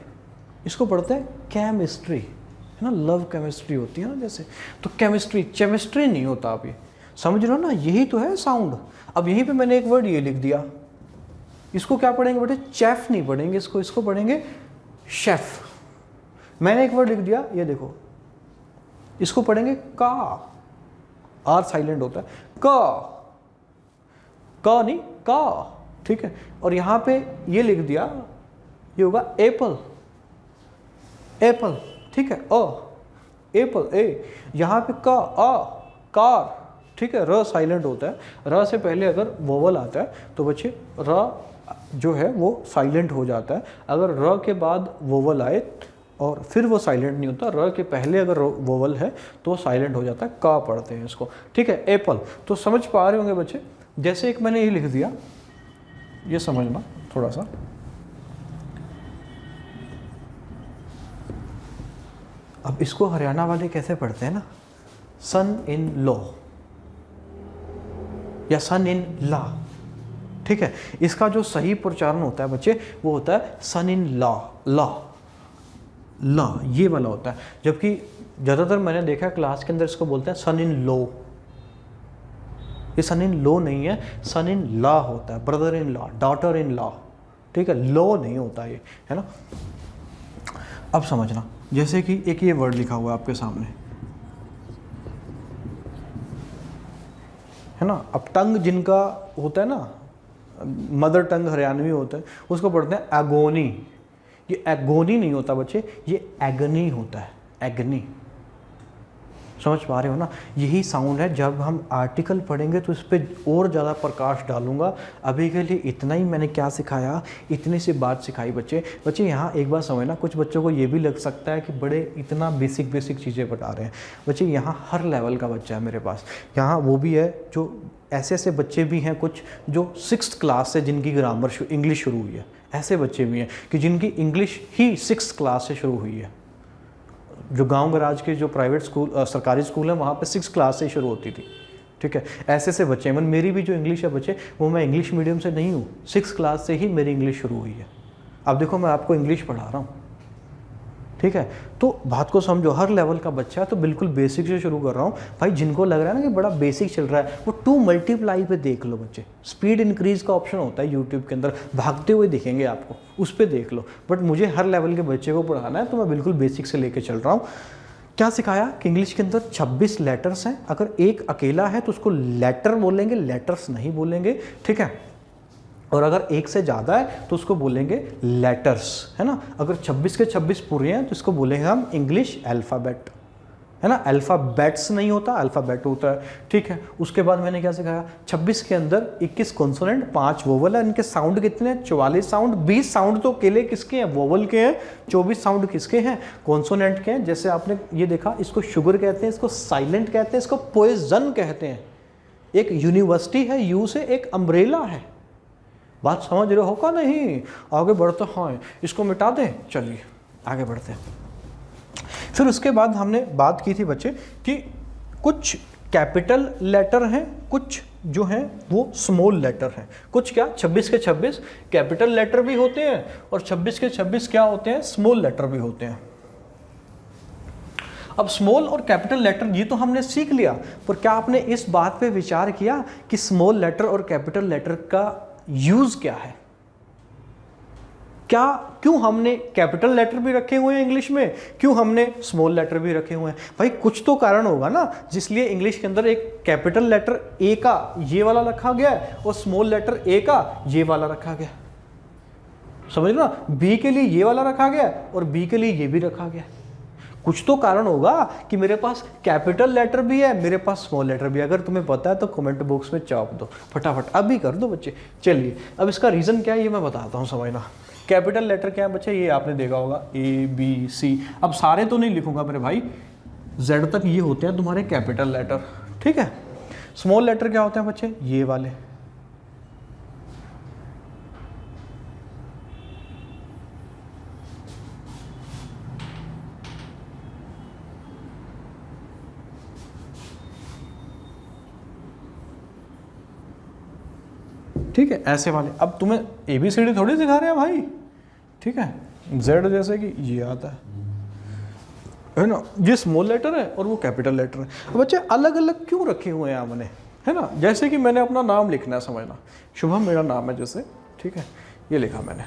इसको पढ़ते हैं केमिस्ट्री, है ना, लव केमिस्ट्री होती है ना जैसे, तो केमिस्ट्री नहीं होता। आप ये समझ रहे हो ना, यही तो है साउंड। अब यहीं पे मैंने एक वर्ड ये लिख दिया, इसको क्या पढ़ेंगे बेटे, चेफ नहीं पढ़ेंगे इसको पढ़ेंगे शेफ। मैंने एक वर्ड लिख दिया, ये देखो, इसको पढ़ेंगे का, आर साइलेंट होता है, का नहीं का, ठीक है। और यहाँ पे ये लिख दिया, ये होगा एप्पल, एप्पल, ठीक है, एप्पल, ए। यहाँ पे का, कार, ठीक है। र साइलेंट होता है, र से पहले अगर वोवल आता है तो बच्चे र जो है वो साइलेंट हो जाता है। अगर र के बाद वोवल आए और फिर वो साइलेंट नहीं होता, र के पहले अगर वोवल है तो साइलेंट हो जाता है, का पढ़ते हैं इसको, ठीक है। एप्पल, तो समझ पा रहे होंगे बच्चे। जैसे एक मैंने ये लिख दिया, ये समझना थोड़ा सा, अब इसको हरियाणा वाले कैसे पढ़ते हैं ना, सन इन लॉ या सन इन ला, ठीक है। इसका जो सही प्रचारण होता है बच्चे, वो होता है सन इन लॉ, ला ये वाला होता है। जबकि ज़्यादातर मैंने देखा क्लास के अंदर इसको बोलते हैं सन इन लॉ। ये सन इन लॉ नहीं है, सन इन ला होता है, brother in law, daughter in law, ठीक है। लॉ नहीं होता ये, है ना। अब समझना, जैसे कि एक ये वर्ड लिखा हुआ है आपके सामने, है ना। अब टंग जिनका होता है ना, मदर टंग हरियाणवी होता है, उसको पढ़ते हैं एगोनी। ये एगोनी नहीं होता बच्चे, ये एगनी होता है, एगनी। समझ पा रहे हो ना, यही साउंड है। जब हम आर्टिकल पढ़ेंगे तो इस पर और ज़्यादा प्रकाश डालूंगा। अभी के लिए इतना ही मैंने क्या सिखाया, इतनी सी बात सिखाई बच्चे। यहाँ एक बात समझना, कुछ बच्चों को ये भी लग सकता है कि बड़े इतना बेसिक चीज़ें बता रहे हैं बच्चे। यहाँ हर लेवल का बच्चा है मेरे पास। यहाँ वो भी है जो ऐसे बच्चे भी हैं कुछ जो 6th क्लास से जिनकी ग्रामर इंग्लिश शुरू हुई है, ऐसे बच्चे भी हैं कि जिनकी इंग्लिश ही 6th क्लास से शुरू हुई है। जो गांव गराज के जो प्राइवेट स्कूल सरकारी स्कूल है वहाँ पे 6th क्लास से शुरू होती थी, ठीक है। ऐसे से बच्चे, इवन मेरी भी जो इंग्लिश है बच्चे, वो मैं इंग्लिश मीडियम से नहीं हूँ, 6th क्लास से ही मेरी इंग्लिश शुरू हुई है। अब देखो मैं आपको इंग्लिश पढ़ा रहा हूँ, ठीक है। तो बात को समझो, हर लेवल का बच्चा है, तो बिल्कुल बेसिक से शुरू कर रहा हूँ भाई। जिनको लग रहा है ना कि बड़ा बेसिक चल रहा है, वो 2 मल्टीप्लाई पे देख लो बच्चे। स्पीड इंक्रीज का ऑप्शन होता है यूट्यूब के अंदर, भागते हुए दिखेंगे आपको, उस पर देख लो। बट मुझे हर लेवल के बच्चे को पढ़ाना है, तो मैं बिल्कुल बेसिक से लेके चल रहा हूँ। क्या सिखाया कि इंग्लिश के अंदर 26 लेटर्स हैं। अगर एक अकेला है तो उसको लेटर बोलेंगे, लेटर्स नहीं बोलेंगे, ठीक है। और अगर एक से ज़्यादा है तो उसको बोलेंगे लेटर्स, है ना। अगर 26 के 26 पूरे हैं तो इसको बोलेंगे हम इंग्लिश अल्फ़ाबेट, है ना। अल्फ़ाबेट्स नहीं होता, अल्फ़ाबेट होता है, ठीक है। उसके बाद मैंने क्या सिखाया, 26 के अंदर 21 कॉन्सोनेंट, 5 वोवल है। इनके साउंड कितने हैं, 44 साउंड। 20 साउंड तो अकेले किसके हैं, वोवल के हैं। 24 साउंड किसके हैं, कॉन्सोनेंट के हैं। जैसे आपने ये देखा, इसको शुगर कहते हैं, इसको साइलेंट कहते हैं, इसको पॉइजन कहते हैं। एक यूनिवर्सिटी है, यू से एक अम्ब्रेला है। बात समझ रहे हो का नहीं। आगे बढ़ते हैं, इसको मिटा दें, चलिए आगे बढ़ते हैं। फिर उसके बाद हमने बात की थी बच्चे कि कुछ कैपिटल लेटर हैं, कुछ जो हैं वो स्मॉल लेटर हैं। कुछ क्या 26 के 26 कैपिटल लेटर भी होते हैं और 26 के 26 क्या होते हैं, स्मॉल लेटर भी होते हैं। अब स्मॉल और कैपिटल लेटर ये तो हमने सीख लिया, पर क्या आपने इस बात पे विचार किया कि स्मॉल लेटर और कैपिटल लेटर का यूज क्या है? क्यों हमने कैपिटल लेटर भी रखे हुए हैं इंग्लिश में, क्यों हमने स्मॉल लेटर भी रखे हुए हैं? भाई कुछ तो कारण होगा ना, जिसलिए इंग्लिश के अंदर एक कैपिटल लेटर ए का ये वाला रखा गया है और स्मॉल लेटर ए का ये वाला रखा गया। समझ लो ना, बी के लिए ये वाला रखा गया और बी के लिए ये भी रखा गया। कुछ तो कारण होगा कि मेरे पास कैपिटल लेटर भी है, मेरे पास स्मॉल लेटर भी है। अगर तुम्हें पता है तो कमेंट बॉक्स में चाप दो, फटाफट अभी कर दो बच्चे। चलिए अब इसका रीज़न क्या है ये मैं बताता हूँ, समझना। कैपिटल लेटर क्या है बच्चे, ये आपने देखा होगा A B C। अब सारे तो नहीं लिखूंगा मेरे भाई, Z तक ये होते हैं तुम्हारे कैपिटल लेटर, ठीक है। स्मॉल लेटर क्या होते हैं बच्चे, ये वाले। ठीक है, ऐसे वाले। अब तुम्हें ABCD थोड़ी सिखा रहे हैं भाई, ठीक है। Z जैसे कि ये आता है ना, ये स्मॉल लेटर है और वो कैपिटल लेटर है। अब बच्चे अलग अलग क्यों रखे हुए हैं हमने, है ना। जैसे कि मैंने अपना नाम लिखना है, समझना, शुभम मेरा नाम है जैसे, ठीक है, ये लिखा मैंने,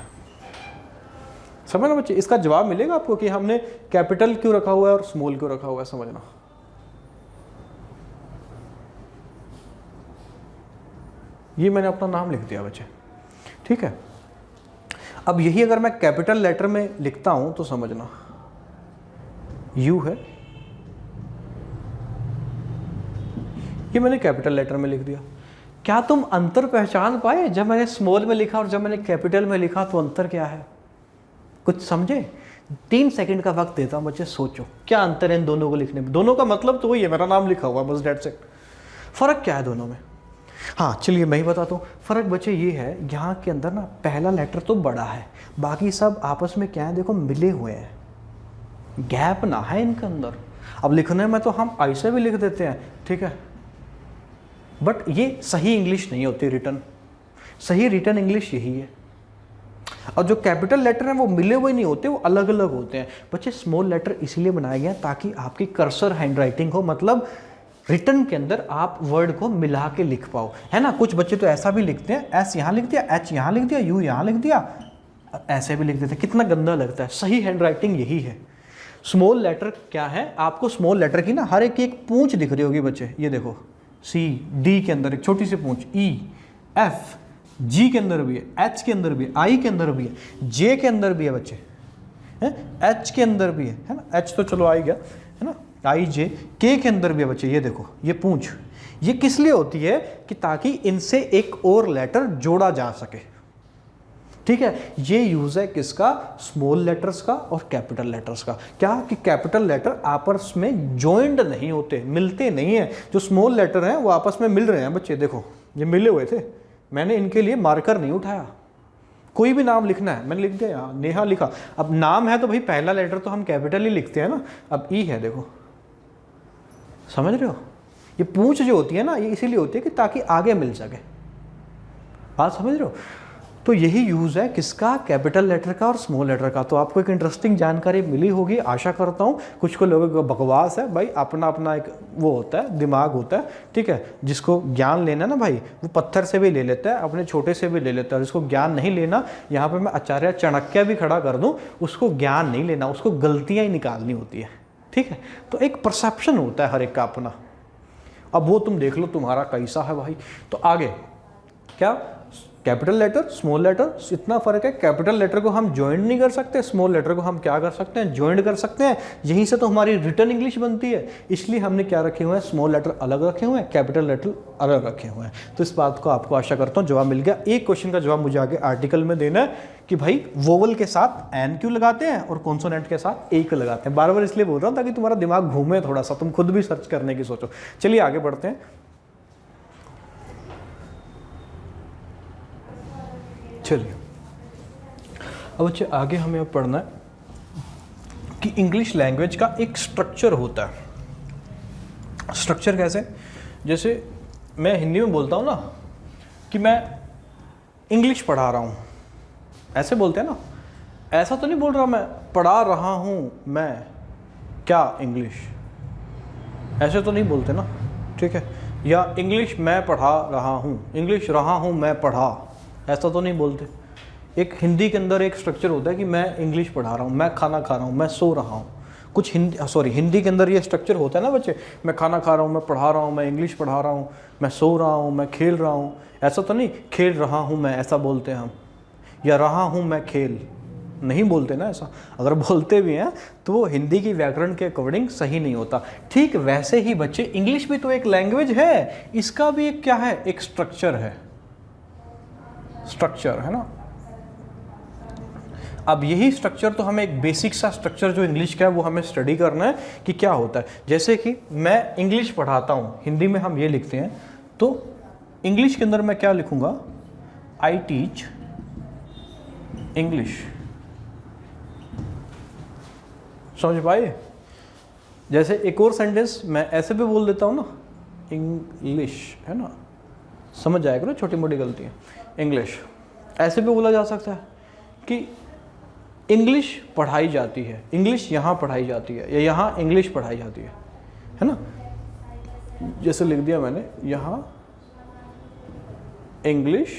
समझना बच्चे। इसका जवाब मिलेगा आपको कि हमने कैपिटल क्यों रखा हुआ है और स्मॉल क्यों रखा हुआ है, समझना। ये मैंने अपना नाम लिख दिया बच्चे, ठीक है। अब यही अगर मैं कैपिटल लेटर में लिखता हूं तो समझना, यू है, ये मैंने कैपिटल लेटर में लिख दिया। क्या तुम अंतर पहचान पाए जब मैंने स्मॉल में लिखा और जब मैंने कैपिटल में लिखा? तो अंतर क्या है, कुछ समझे? 3 सेकंड का वक्त देता हूं बच्चे, सोचो क्या अंतर है इन दोनों को लिखने में। दोनों का मतलब तो वही है, मेरा नाम लिखा हुआ, बस डेट्स इट। फर्क क्या है दोनों में? हाँ चलिए मैं ही बताता हूँ। फ़र्क बच्चे ये है, यहाँ के अंदर ना पहला लेटर तो बड़ा है, बाकी सब आपस में क्या है देखो मिले हुए हैं, गैप ना है इनके अंदर। अब लिखने में तो हम ऐसे भी लिख देते हैं, ठीक है, बट ये सही इंग्लिश नहीं होती रिटर्न। सही रिटर्न इंग्लिश यही है। और जो कैपिटल लेटर हैं वो मिले हुए नहीं होते, वो अलग अलग होते हैं बच्चे। स्मॉल लेटर इसीलिए बनाया गया ताकि आपकी कर्सर हैंडराइटिंग हो, मतलब रिटर्न के अंदर आप वर्ड को मिला के लिख पाओ, है ना। कुछ बच्चे तो ऐसा भी लिखते हैं, एस यहाँ लिख दिया, एच यहाँ लिख दिया, यू यहाँ लिख दिया, ऐसे भी लिख देते हैं, कितना गंदा लगता है। सही हैंडराइटिंग यही है। स्मॉल लेटर क्या है, आपको स्मॉल लेटर की ना हर एक पूंछ दिख रही होगी बच्चे, ये देखो, सी डी के अंदर एक छोटी सी पूंछ, ई एफ जी के अंदर भी है, एच के अंदर भी है, आई के अंदर भी है, जे के अंदर भी है बच्चे, एच के अंदर भी है ना। एच तो चलो आई गया, है ना। आई जे के अंदर भी है बच्चे, ये देखो ये पूंछ। ये किस लिए होती है कि ताकि इनसे एक और लेटर जोड़ा जा सके, ठीक है। ये यूज है किसका, स्मॉल लेटर्स का और कैपिटल लेटर्स का। क्या कि कैपिटल लेटर आपस में जॉइंड नहीं होते, मिलते नहीं है। जो स्मॉल लेटर हैं वो आपस में मिल रहे हैं बच्चे, देखो ये मिले हुए थे। मैंने इनके लिए मार्कर नहीं उठाया, कोई भी नाम लिखना है मैंने लिख दिया, यहाँ नेहा लिखा। अब नाम है तो भाई पहला लेटर तो हम कैपिटल ही लिखते हैं ना। अब ई है, देखो समझ रहे हो। ये पूंछ जो होती है ना, ये इसीलिए होती है कि ताकि आगे मिल सके, बात समझ रहे हो। तो यही यूज़ है किसका, कैपिटल लेटर का और स्मॉल लेटर का। तो आपको एक इंटरेस्टिंग जानकारी मिली होगी, आशा करता हूँ। कुछ को लोगों को बकवास है भाई, अपना अपना एक वो होता है, दिमाग होता है, ठीक है। जिसको ज्ञान लेना ना भाई, वो पत्थर से भी ले लेता है, अपने छोटे से भी ले लेता है। जिसको ज्ञान नहीं लेना, यहाँ पर मैं आचार्य चाणक्य भी खड़ा कर दूँ, उसको ज्ञान नहीं लेना, उसको गलतियाँ ही निकालनी होती है, ठीक है। तो एक परसेप्शन होता है हर एक का अपना। अब वो तुम देख लो तुम्हारा कैसा है भाई। तो आगे क्या, कैपिटल लेटर स्मॉल लेटर, इतना फर्क है। कैपिटल लेटर को हम ज्वाइन नहीं कर सकते, स्मॉल लेटर को हम क्या कर सकते हैं, ज्वाइन कर सकते हैं। यहीं से तो हमारी रिटर्न इंग्लिश बनती है। इसलिए हमने क्या रखे हुए हैं, स्मॉल लेटर अलग रखे हुए हैं, कैपिटल लेटर अलग रखे हुए हैं। तो इस बात को आपको आशा करता हूँ जवाब मिल गया। एक क्वेश्चन का जवाब मुझे आगे आर्टिकल में देना है कि भाई वोवल के साथ एन क्यों लगाते हैं और कॉन्सोनेंट के साथ ए क्यों लगाते हैं। बार बार इसलिए बोल रहा हूँ ताकि तुम्हारा दिमाग घूमे थोड़ा सा, तुम खुद भी सर्च करने की सोचो। चलिए आगे बढ़ते हैं। चलिए अब बच्चे आगे हमें अब पढ़ना है कि इंग्लिश लैंग्वेज का एक स्ट्रक्चर होता है। स्ट्रक्चर कैसे, जैसे मैं हिंदी में बोलता हूँ ना कि मैं इंग्लिश पढ़ा रहा हूँ, ऐसे बोलते हैं ना, ऐसा तो नहीं बोल रहा मैं पढ़ा रहा हूँ मैं क्या इंग्लिश, ऐसे तो नहीं बोलते ना, ठीक है। या इंग्लिश मैं पढ़ा रहा हूँ, इंग्लिश रहा हूँ मैं पढ़ा, ऐसा तो नहीं बोलते। एक हिंदी के अंदर एक स्ट्रक्चर होता है कि मैं इंग्लिश पढ़ा रहा हूँ, मैं खाना खा रहा हूँ, मैं सो रहा हूँ। कुछ हिंदी के अंदर ये स्ट्रक्चर होता है ना बच्चे, मैं खाना खा रहा हूँ, मैं पढ़ा रहा हूँ, मैं इंग्लिश पढ़ा रहा हूँ, मैं सो रहा हूँ, मैं खेल रहा हूँ, ऐसा तो नहीं खेल रहा हूँ मैं, ऐसा बोलते हैं हम। या रहा हूँ मैं खेल, नहीं बोलते ना ऐसा। अगर बोलते भी हैं तो वो हिंदी की व्याकरण के अकॉर्डिंग सही नहीं होता। ठीक वैसे ही बच्चे इंग्लिश भी तो एक लैंग्वेज है, इसका भी एक क्या है, एक स्ट्रक्चर है, स्ट्रक्चर है ना। अब यही स्ट्रक्चर तो हमें एक बेसिक सा स्ट्रक्चर जो इंग्लिश का है वो हमें स्टडी करना है कि क्या होता है। जैसे कि मैं इंग्लिश पढ़ाता हूँ, हिंदी में हम ये लिखते हैं, तो इंग्लिश के अंदर मैं क्या लिखूँगा, आई टीच इंग्लिश, समझ पाए। जैसे एक और सेंटेंस मैं ऐसे भी बोल देता हूँ ना, इंग्लिश, है ना, समझ जाएगा ना, छोटी मोटी गलती है। इंग्लिश ऐसे भी बोला जा सकता है कि इंग्लिश पढ़ाई जाती है, इंग्लिश यहाँ पढ़ाई जाती है, या यहाँ इंग्लिश पढ़ाई जाती है ना। जैसे लिख दिया मैंने, यहाँ इंग्लिश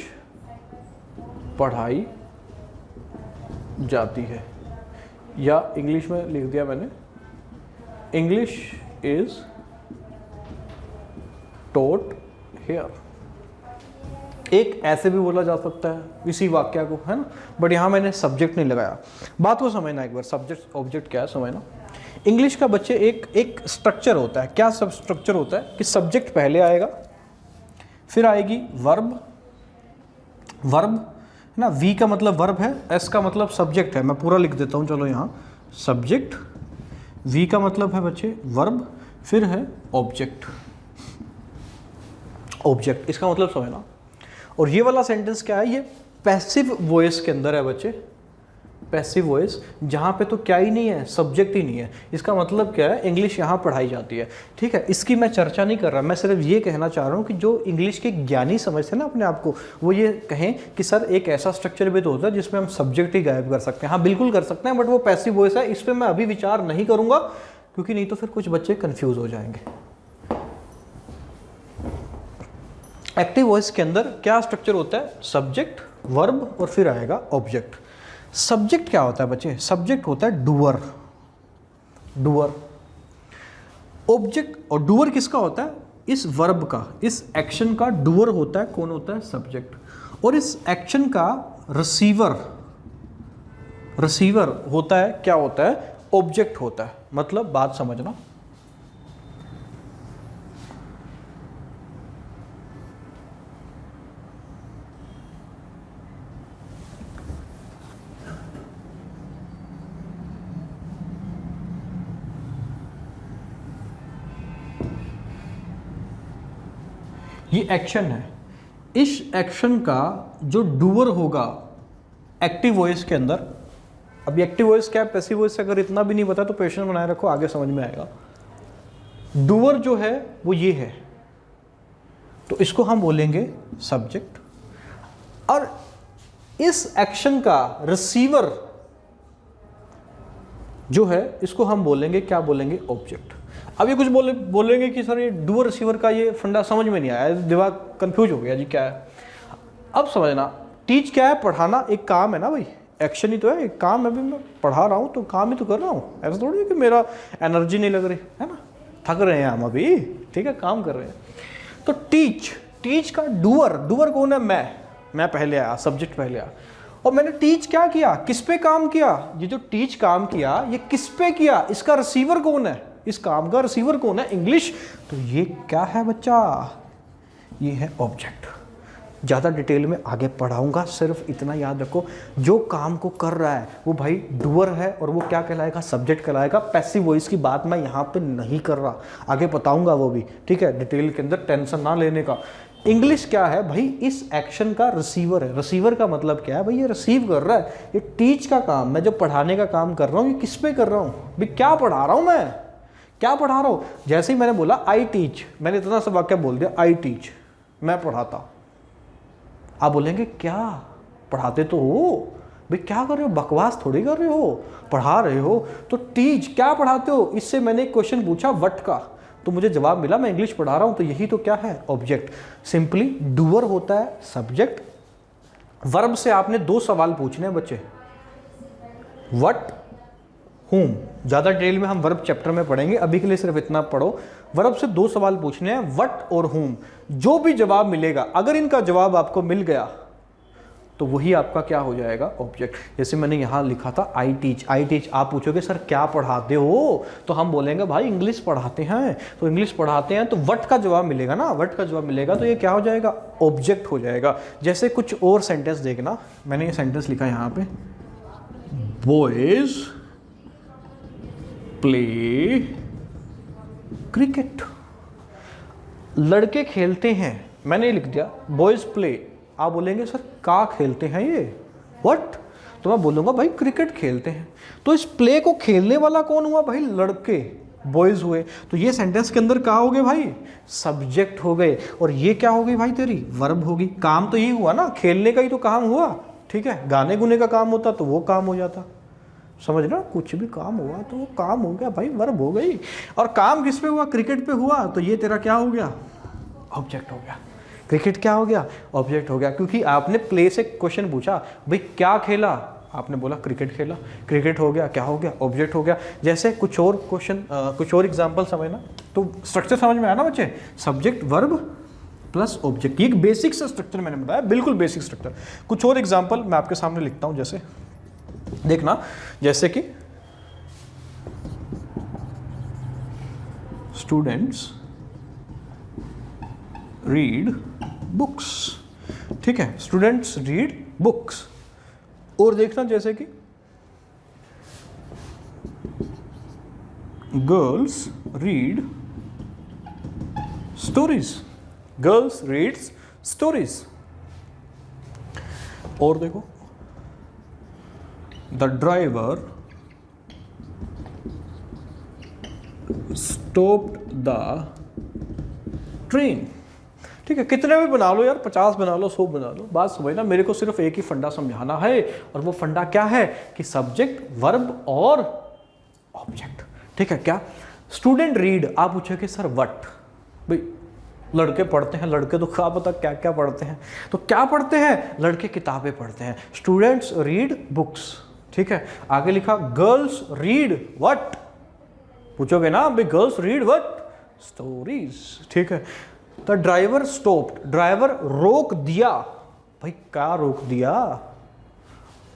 पढ़ाई जाती है, या इंग्लिश में लिख दिया मैंने, इंग्लिश इज टॉट हियर। एक ऐसे भी बोला जा सकता है इसी वाक्य को, है ना, बट यहाँ मैंने सब्जेक्ट नहीं लगाया। बात को समझना एक बार, सब्जेक्ट ऑब्जेक्ट क्या है समझना। इंग्लिश का बच्चे एक स्ट्रक्चर होता है, क्या सब स्ट्रक्चर होता है कि सब्जेक्ट पहले आएगा, फिर आएगी वर्ब, वर्ब है ना, वी का मतलब वर्ब है, एस का मतलब सब्जेक्ट है, मैं पूरा लिख देता हूँ, चलो यहाँ सब्जेक्ट, वी का मतलब है बच्चे वर्ब, फिर है ऑब्जेक्ट, ऑब्जेक्ट इसका मतलब समझना। और ये वाला सेंटेंस क्या है, ये पैसिव वॉइस के अंदर है बच्चे, पैसिव वॉइस, जहाँ पे तो क्या ही नहीं है, सब्जेक्ट ही नहीं है। इसका मतलब क्या है, इंग्लिश यहाँ पढ़ाई जाती है, ठीक है। इसकी मैं चर्चा नहीं कर रहा, मैं सिर्फ ये कहना चाह रहा हूँ कि जो इंग्लिश के ज्ञानी समझते हैं ना अपने आप को, वो ये कहें कि सर एक ऐसा स्ट्रक्चर भी तो होता है जिसमें हम सब्जेक्ट ही गायब कर सकते हैं। हाँ बिल्कुल कर सकते हैं, बट वो पैसिव वॉइस है, इस पर मैं अभी विचार नहीं करूँगा, क्योंकि नहीं तो फिर कुछ बच्चे कन्फ्यूज़ हो जाएंगे। एक्टिव वॉइस के अंदर क्या स्ट्रक्चर होता है, सब्जेक्ट, वर्ब और फिर आएगा ऑब्जेक्ट। सब्जेक्ट क्या होता है बच्चे, सब्जेक्ट होता है डूअर, डूअर। ऑब्जेक्ट और डूअर किसका होता है, इस वर्ब का, इस एक्शन का डूअर होता है, कौन होता है, सब्जेक्ट। और इस एक्शन का रिसीवर, रिसीवर होता है, क्या होता है, ऑब्जेक्ट होता है। मतलब बात समझना, ये एक्शन है, इस एक्शन का जो डूअर होगा एक्टिव वॉइस के अंदर, अभी एक्टिव वॉइस क्या है, पैसिव वॉइस अगर इतना भी नहीं पता तो पेशेंस बनाए रखो, आगे समझ में आएगा। डूअर जो है वो ये है, तो इसको हम बोलेंगे सब्जेक्ट, और इस एक्शन का रिसीवर जो है इसको हम बोलेंगे, क्या बोलेंगे, ऑब्जेक्ट। अब ये कुछ बोलेंगे कि सर ये डूअर रिसीवर का ये फंडा समझ में नहीं आया, दिमाग कंफ्यूज हो गया जी क्या है। अब समझना, टीच क्या है, पढ़ाना एक काम है ना भाई, एक्शन ही तो है, एक काम है, अभी मैं पढ़ा रहा हूँ तो काम ही तो कर रहा हूँ, ऐसा थोड़ी है कि मेरा एनर्जी नहीं लग रही है ना, थक रहे हैं हम अभी, ठीक है, काम कर रहे हैं। तो टीच, टीच का डूअर, डूअर कौन है, मैं पहले आया, सब्जेक्ट पहले आया, और मैंने टीच क्या किया, किस पे काम किया, ये जो टीच काम किया ये किस पे किया, इसका रिसीवर कौन है, इस काम का रिसीवर कौन है, इंग्लिश। तो ये क्या है बच्चा, ये है ऑब्जेक्ट। ज़्यादा डिटेल में आगे पढ़ाऊंगा, सिर्फ इतना याद रखो, जो काम को कर रहा है वो भाई डूअर है, और वो क्या कहलाएगा, सब्जेक्ट कहलाएगा। पैसिव वॉइस की बात मैं यहाँ पे नहीं कर रहा, आगे बताऊंगा वो भी, ठीक है, डिटेल के अंदर, टेंशन ना लेने का। इंग्लिश क्या है भाई, इस एक्शन का रिसीवर है। रिसीवर का मतलब क्या है भाई, ये रिसीव कर रहा है, ये टीच का काम, मैं जो पढ़ाने का काम कर रहा हूँ ये किस पे कर रहा हूँ भाई, क्या पढ़ा रहा हूँ मैं, क्या पढ़ा रहा हूँ? जैसे ही मैंने बोला आई टीच, मैंने इतना सा वाक्य बोल दिया, आई टीच, मैं पढ़ाता। आप बोलेंगे क्या पढ़ाते तो हो भाई, क्या कर रहे हो, बकवास थोड़ी कर रहे हो, पढ़ा रहे हो तो टीच, क्या पढ़ाते हो? इससे मैंने एक क्वेश्चन पूछा व्हाट का, तो मुझे जवाब मिला मैं इंग्लिश पढ़ा रहा हूं, तो यही तो क्या है, ऑब्जेक्ट। सिंपली डूअर होता है सब्जेक्ट। वर्ब से आपने 2 सवाल पूछने हैं बच्चे, व्हाट, हुम। ज्यादा डिटेल में हम वर्ब चैप्टर में पढ़ेंगे, अभी के लिए सिर्फ इतना पढ़ो। वर्ब से 2 सवाल पूछने हैं, व्हाट और हुम। जो भी जवाब मिलेगा, अगर इनका जवाब आपको मिल गया तो वही आपका क्या हो जाएगा, ऑब्जेक्ट। जैसे मैंने यहां लिखा था आई टीच, आई टीच। आप पूछोगे सर क्या पढ़ाते हो, तो हम बोलेंगे भाई इंग्लिश पढ़ाते हैं। तो इंग्लिश पढ़ाते हैं तो व्हाट का जवाब मिलेगा ना, व्हाट का जवाब मिलेगा तो ये क्या हो जाएगा, ऑब्जेक्ट हो जाएगा। जैसे कुछ और सेंटेंस देखना, मैंने ये सेंटेंस लिखा यहां पे, बॉयज प्ले क्रिकेट, लड़के खेलते हैं, मैंने ये लिख दिया बॉयज प्ले। आप बोलेंगे सर क्या खेलते हैं ये, व्हाट? तो मैं बोलूंगा भाई क्रिकेट खेलते हैं। तो इस प्ले को खेलने वाला कौन हुआ भाई, लड़के, बॉयज हुए। तो ये सेंटेंस के अंदर क्या हो गए भाई, सब्जेक्ट हो गए। और ये क्या हो गई भाई तेरी, वर्ब होगी। काम तो ये हुआ ना, खेलने का ही तो काम हुआ, ठीक है। गाने गुने का काम होता तो वो काम हो जाता, समझ ना, कुछ भी काम हुआ तो वो काम हो गया भाई, वर्ब हो गई। और काम किस पे हुआ, क्रिकेट पे हुआ, तो ये तेरा क्या हो गया, ऑब्जेक्ट हो गया। क्रिकेट क्या हो गया, ऑब्जेक्ट हो गया। क्योंकि आपने प्ले से क्वेश्चन पूछा, भाई क्या खेला, आपने बोला क्रिकेट खेला, क्रिकेट हो गया, क्या हो गया, ऑब्जेक्ट हो गया। जैसे कुछ और क्वेश्चन, कुछ और एग्जांपल समझना, तो स्ट्रक्चर समझ में आया ना बच्चे, सब्जेक्ट वर्ब प्लस ऑब्जेक्ट। ये एक बेसिक सा स्ट्रक्चर मैंने बताया, बिल्कुल बेसिक स्ट्रक्चर। कुछ और एग्जाम्पल मैं आपके सामने लिखता हूं, जैसे देखना, जैसे कि स्टूडेंट्स रीड बुक्स, ठीक है, स्टूडेंट्स रीड बुक्स। और देखना जैसे कि girls read stories, girls reads stories. और देखो, the driver stopped the train. ठीक है, कितने भी बना लो यार, 50 बना लो, 100 बना लो, बात समझना, मेरे को सिर्फ एक ही फंडा समझाना है। और वो फंडा क्या है कि सब्जेक्ट, वर्ब और ऑब्जेक्ट। ठीक है, क्या स्टूडेंट रीड, आप पूछोगे सर व्हाट, भाई लड़के पढ़ते हैं, लड़के तो क्या पता क्या क्या पढ़ते हैं, तो क्या पढ़ते हैं, लड़के किताबें पढ़ते हैं। स्टूडेंट्स रीड बुक्स, ठीक है। आगे लिखा गर्ल्स रीड व्हाट, पूछोगे ना भाई गर्ल्स रीड व्हाट, स्टोरीज, ठीक है। द ड्राइवर स्टॉप्ड, ड्राइवर रोक दिया, भाई क्या रोक दिया,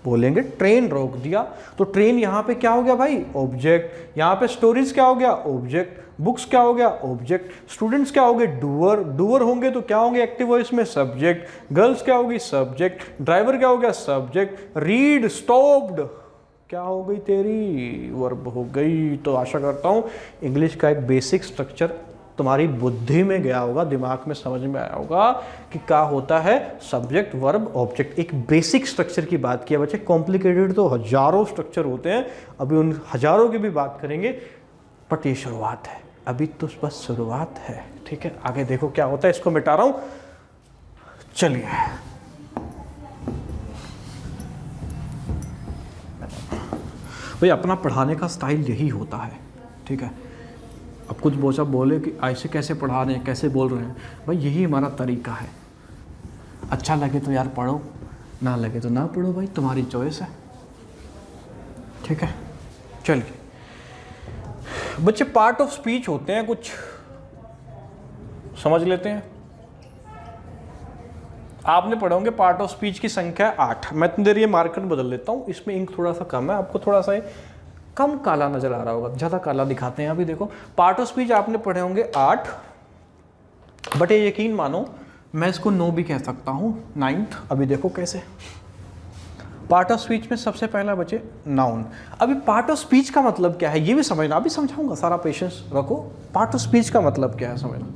बोलेंगे ट्रेन रोक दिया। तो ट्रेन यहां पे क्या हो गया भाई, ऑब्जेक्ट। यहां पे स्टोरीज क्या हो गया, ऑब्जेक्ट। बुक्स क्या हो गया, ऑब्जेक्ट। स्टूडेंट्स क्या हो गए, डूअर, डूअर होंगे तो क्या होंगे एक्टिव वॉइस में, सब्जेक्ट। गर्ल्स क्या होगी, सब्जेक्ट। ड्राइवर क्या हो गया, सब्जेक्ट। रीड स्टॉप्ड क्या हो गई तेरी, वर्ब हो गई। तो आशा करता हूं इंग्लिश का एक बेसिक स्ट्रक्चर तुम्हारी बुद्धि में गया होगा, दिमाग में समझ में आया होगा कि क्या होता है सब्जेक्ट, वर्ब, ऑब्जेक्ट। एक बेसिक स्ट्रक्चर की बात किया बच्चे, कॉम्प्लिकेटेड तो हजारों स्ट्रक्चर होते हैं, अभी उन हजारों की भी बात करेंगे, बट ये शुरुआत है, अभी तो बस शुरुआत है। ठीक है, आगे देखो क्या होता है, इसको मिटा रहा हूं। चलिए, भाई अपना पढ़ाने का स्टाइल यही होता है, ठीक है। अब कुछ बोचा बोले कि ऐसे कैसे पढ़ा रहे हैं, कैसे बोल रहे हैं, भाई यही हमारा तरीका है। अच्छा लगे तो यार पढ़ो, ना लगे तो ना पढ़ो, भाई तुम्हारी चॉइस है, ठीक है। चलिए बच्चे, पार्ट ऑफ स्पीच होते हैं कुछ, समझ लेते हैं। आपने पढ़ोगे पार्ट ऑफ स्पीच की संख्या 8। मैं इतनी देर ये मार्कर बदल लेता हूँ, इसमें इंक थोड़ा सा कम है, आपको थोड़ा सा कम काला नजर आ रहा होगा, ज़्यादा काला दिखाते हैं। अभी देखो पार्ट ऑफ स्पीच आपने पढ़े होंगे 8, बट ये यकीन मानो मैं इसको 9 भी कह सकता हूँ, 9th। अभी देखो कैसे, पार्ट ऑफ स्पीच में सबसे पहला बचे नाउन। अभी पार्ट ऑफ स्पीच का मतलब क्या है ये भी समझना, अभी समझाऊंगा, सारा पेशेंस रखो। पार्ट ऑफ स्पीच का मतलब क्या है समझना,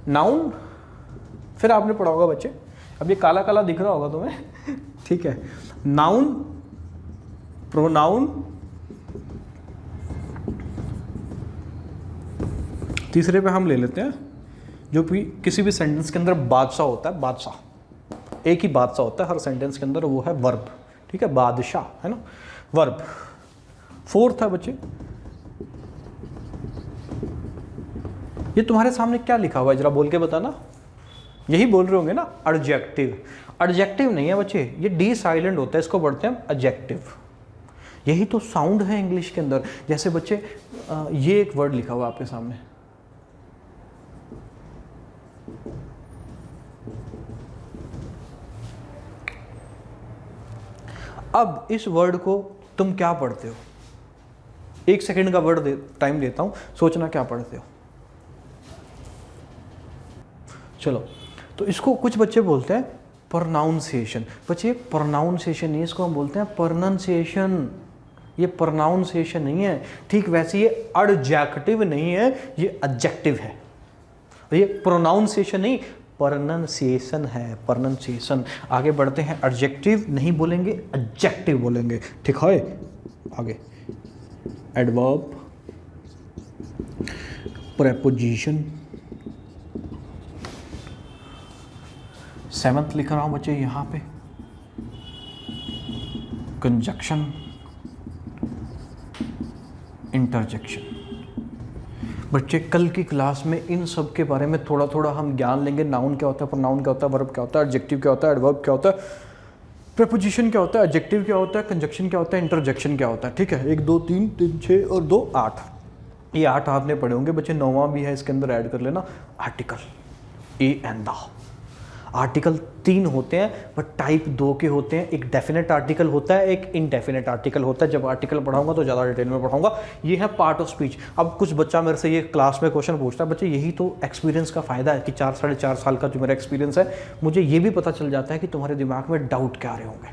नाउन। फिर आपने पढ़ा होगा बच्चे, अब ये काला काला दिख रहा होगा तुम्हें, ठीक है। नाउन, प्रोनाउन, तीसरे पे हम ले लेते हैं जो भी किसी भी सेंटेंस के अंदर बादशाह होता है, बादशाह, एक ही बादशाह होता है हर सेंटेंस के अंदर, वो है वर्ब, ठीक है, बादशाह है ना, वर्ब। फोर्थ है बच्चे, ये तुम्हारे सामने क्या लिखा हुआ है जरा बोल के बताना, यही बोल रहे होंगे ना, एडजेक्टिव। एडजेक्टिव नहीं है बच्चे, ये डी साइलेंट होता है, इसको पढ़ते हैं एडजेक्टिव। यही तो साउंड है इंग्लिश के अंदर। जैसे बच्चे ये एक वर्ड लिखा हुआ आपके सामने, अब इस वर्ड को तुम क्या पढ़ते हो? 1 सेकंड का वर्ड टाइम देता हूं, सोचना क्या पढ़ते हो। चलो, तो इसको कुछ बच्चे बोलते हैं प्रोनाउंसिएशन। बच्चे प्रोनाउंसिएशन नहीं, इसको हम बोलते हैं प्रोनंसिएशन। ये प्रोनाउंसिएशन नहीं है। ठीक वैसे ये एडजेक्टिव नहीं है, ये एडजेक्टिव है। ये प्रोनाउंसिएशन नहीं, प्रोनंसिएशन है, प्रोनंसिएशन। आगे बढ़ते हैं, एडजेक्टिव नहीं बोलेंगे, एडजेक्टिव बोलेंगे, ठीक है। आगे एडवर्ब, प्रेपोजिशन, 7th लिख रहा हूं बच्चे यहां पे, कंजक्शन, इंटरजेक्शन। बच्चे कल की क्लास में इन सब के बारे में थोड़ा थोड़ा हम ज्ञान लेंगे। नाउन क्या होता है, प्रोनाउन क्या होता है, वर्ब क्या होता है, एडजेक्टिव क्या होता है, एडवर्ब क्या होता है, प्रेपोजिशन क्या होता है, एडजेक्टिव क्या होता है, कंजक्शन क्या होता है, इंटरजेक्शन क्या होता है। ठीक है, 1 2 3 3 6 और 2 8, ये 8 आपने पढ़े होंगे बच्चे। 9वां भी है इसके अंदर ऐड कर लेना, article, A and the. Article 3 होते हैं, पर टाइप 2 के होते हैं। एक डेफिनेट आर्टिकल होता है, एक इनडेफिनेट आर्टिकल होता है। जब आर्टिकल पढ़ाऊंगा तो ज़्यादा डिटेल में पढ़ाऊंगा। ये है पार्ट ऑफ स्पीच। अब कुछ बच्चा मेरे से ये क्लास में क्वेश्चन पूछता है, बच्चे यही तो एक्सपीरियंस का फ़ायदा है कि 4 साढ़े 4 साल का जो मेरा एक्सपीरियंस है, मुझे ये भी पता चल जाता है कि तुम्हारे दिमाग में डाउट क्या आ रहे होंगे।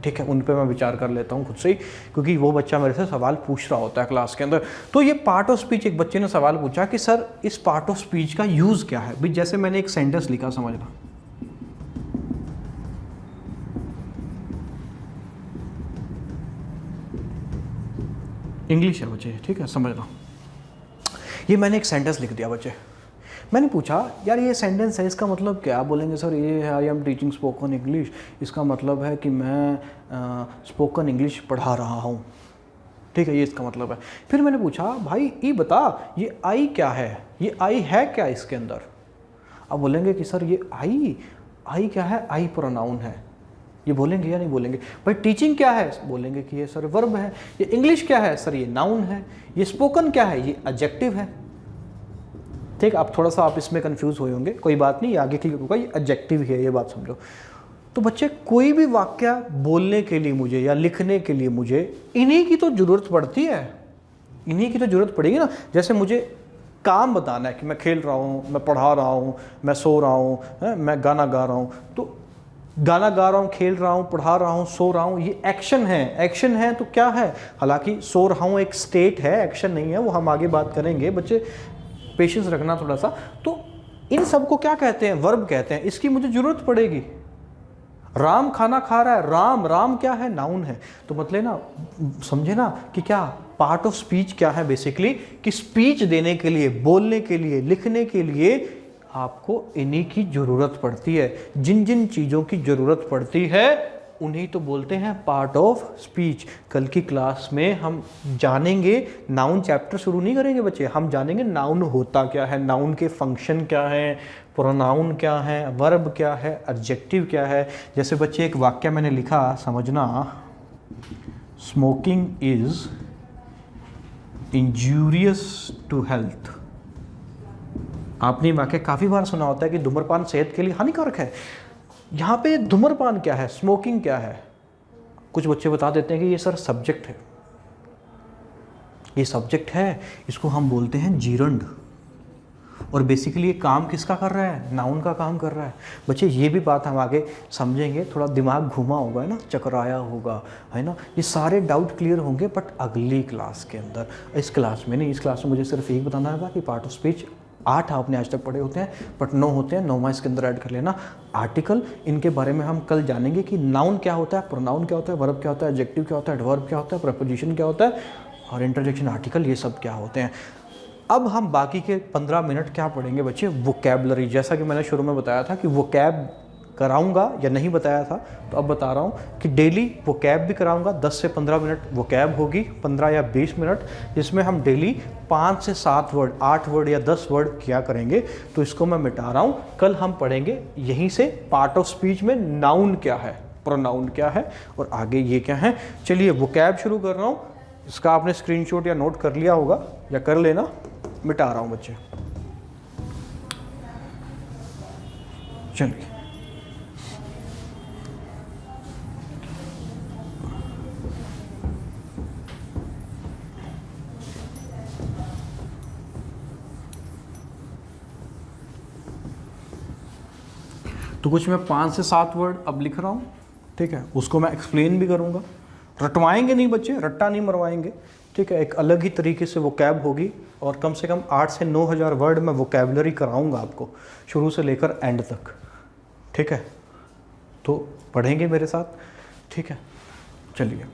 ठीक है, उन पे मैं विचार कर लेता हूँ खुद से ही, क्योंकि वो बच्चा मेरे से सवाल पूछ रहा होता है क्लास के अंदर। तो ये पार्ट ऑफ स्पीच, एक बच्चे ने सवाल पूछा कि सर इस पार्ट ऑफ स्पीच का यूज़ क्या है। भाई जैसे मैंने एक सेंटेंस लिखा, समझना, इंग्लिश है बच्चे, ठीक है, समझना। ये मैंने एक सेंटेंस लिख दिया बच्चे। मैंने पूछा यार ये सेंटेंस है, इसका मतलब क्या? बोलेंगे सर ये है, I am teaching spoken English, इसका मतलब है कि मैं स्पोकन इंग्लिश पढ़ा रहा हूँ। ठीक है, ये इसका मतलब है। फिर मैंने पूछा भाई ये बता, ये आई क्या है, ये आई है क्या इसके अंदर? अब बोलेंगे कि सर ये आई क्या है, आई प्रोनाउन है। ये बोलेंगे या नहीं बोलेंगे? भाई टीचिंग क्या है? बोलेंगे कि ये सर वर्ब है। ये इंग्लिश क्या है? सर ये नाउन है। ये स्पोकन क्या है? ये एडजेक्टिव है। ठीक, अब थोड़ा सा आप इसमें कंफ्यूज हुए होंगे, कोई बात नहीं, आगे क्लियर होगा, ये एडजेक्टिव है, ये बात समझो। तो बच्चे कोई भी वाक्य बोलने के लिए मुझे या लिखने के लिए मुझे इन्हीं की तो ज़रूरत पड़ती है, इन्हीं की तो ज़रूरत पड़ेगी ना। जैसे मुझे काम बताना है कि मैं खेल रहा हूँ, मैं पढ़ा रहा हूँ, मैं सो रहा हूँ, मैं गाना गा रहा हूँ, तो गाना गा रहा हूँ, खेल रहा हूँ, पढ़ा रहा हूँ, सो रहा हूँ, ये एक्शन है। एक्शन है तो क्या है? हालांकि सो रहा हूँ एक स्टेट है, एक्शन नहीं है, वो हम आगे बात करेंगे। बच्चे पेशेंस रखना थोड़ा सा। तो इन सब को क्या कहते हैं? वर्ब कहते हैं। इसकी मुझे ज़रूरत पड़ेगी। राम खाना खा रहा है, राम क्या है? नाउन है। तो मतलब ना, समझे ना कि क्या पार्ट ऑफ स्पीच क्या है बेसिकली, कि स्पीच देने के लिए, बोलने के लिए, लिखने के लिए आपको इन्हीं की ज़रूरत पड़ती है। जिन जिन चीज़ों की ज़रूरत पड़ती है उन्हीं तो बोलते हैं पार्ट ऑफ स्पीच। कल की क्लास में हम जानेंगे, नाउन चैप्टर शुरू नहीं करेंगे बच्चे, हम जानेंगे नाउन होता क्या है, नाउन के फंक्शन क्या है, प्रोनाउन क्या है, वर्ब क्या है, एडजेक्टिव क्या है। जैसे बच्चे एक वाक्य मैंने लिखा, समझना, smoking is injurious to health. आपने वाक्य काफ़ी बार सुना होता है कि धूम्रपान सेहत के लिए हानिकारक है। यहाँ पे धूम्रपान क्या है, स्मोकिंग क्या है? कुछ बच्चे बता देते हैं कि ये सर सब्जेक्ट है, ये सब्जेक्ट है, इसको हम बोलते हैं जीरंड। और बेसिकली ये काम किसका कर रहा है? नाउन का काम कर रहा है। बच्चे ये भी बात हम आगे समझेंगे, थोड़ा दिमाग घुमा होगा है ना, चकराया होगा है ना, ये सारे डाउट क्लियर होंगे बट अगली क्लास के अंदर। इस क्लास में नहीं, इस क्लास में मुझे सिर्फ एक बताना होगा कि पार्ट ऑफ स्पीच 8 आपने आज तक पढ़े होते हैं, बट 9 होते हैं, 9वां इसके अंदर ऐड कर लेना। आर्टिकल, इनके बारे में हम कल जानेंगे कि नाउन क्या होता है, प्रोनाउन क्या होता है, वर्ब क्या होता है, एडजेक्टिव क्या होता है, एडवर्ब क्या होता है, प्रीपोजिशन क्या होता है, और इंटरजेक्शन, आर्टिकल, ये सब क्या होते हैं। अब हम बाकी के 15 मिनट क्या पढ़ेंगे बच्चे, वोकैबलरी। जैसा कि मैंने शुरू में बताया था कि वोकैब कराऊंगा या नहीं बताया था, तो अब बता रहा हूँ कि डेली वोकैब भी कराऊंगा। 10 से 15 मिनट वोकैब होगी, 15 या 20 मिनट, जिसमें हम डेली 5 से 7 वर्ड, 8 वर्ड या 10 वर्ड किया करेंगे। तो इसको मैं मिटा रहा हूँ। कल हम पढ़ेंगे यहीं से पार्ट ऑफ स्पीच में नाउन क्या है, प्रोनाउन क्या है और आगे ये क्या है। चलिए वोकैब शुरू कर रहा हूँ। इसका आपने स्क्रीनशॉट या नोट कर लिया होगा या कर लेना, मिटा रहा हूँ बच्चे। चलिए तो कुछ मैं 5 से 7 वर्ड अब लिख रहा हूँ, ठीक है। उसको मैं एक्सप्लेन भी करूँगा। रटवाएंगे नहीं बच्चे, रट्टा नहीं मरवाएंगे, ठीक है। एक अलग ही तरीके से वोकैब होगी और कम से कम 8 से 9 हज़ार वर्ड मैं वोकैबलरी कराऊंगा आपको शुरू से लेकर एंड तक, ठीक है। तो पढ़ेंगे मेरे साथ, ठीक है। चलिए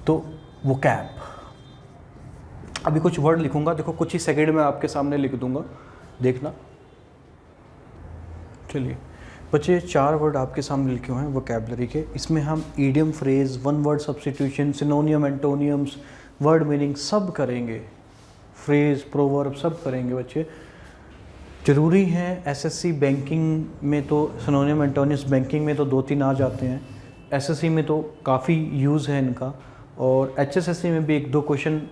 तो वोकैब, अभी कुछ वर्ड लिखूंगा, देखो कुछ ही सेकंड में आपके सामने लिख दूंगा, देखना। चलिए बच्चे 4 वर्ड आपके सामने लिखे हुए हैं वोकैबलरी के। इसमें हम idiom, phrase, one word substitution, सिनोनियम, एंटोनियम्स, word meaning सब करेंगे। फ्रेज, प्रोवर्ब सब करेंगे बच्चे, ज़रूरी हैं। एसएससी बैंकिंग में तो सिनोनियम, एंटोनियम्स बैंकिंग में तो 2-3 आ जाते हैं, एसएससी में तो काफ़ी यूज़ है इनका, और एचएसएससी में भी 1-2 क्वेश्चन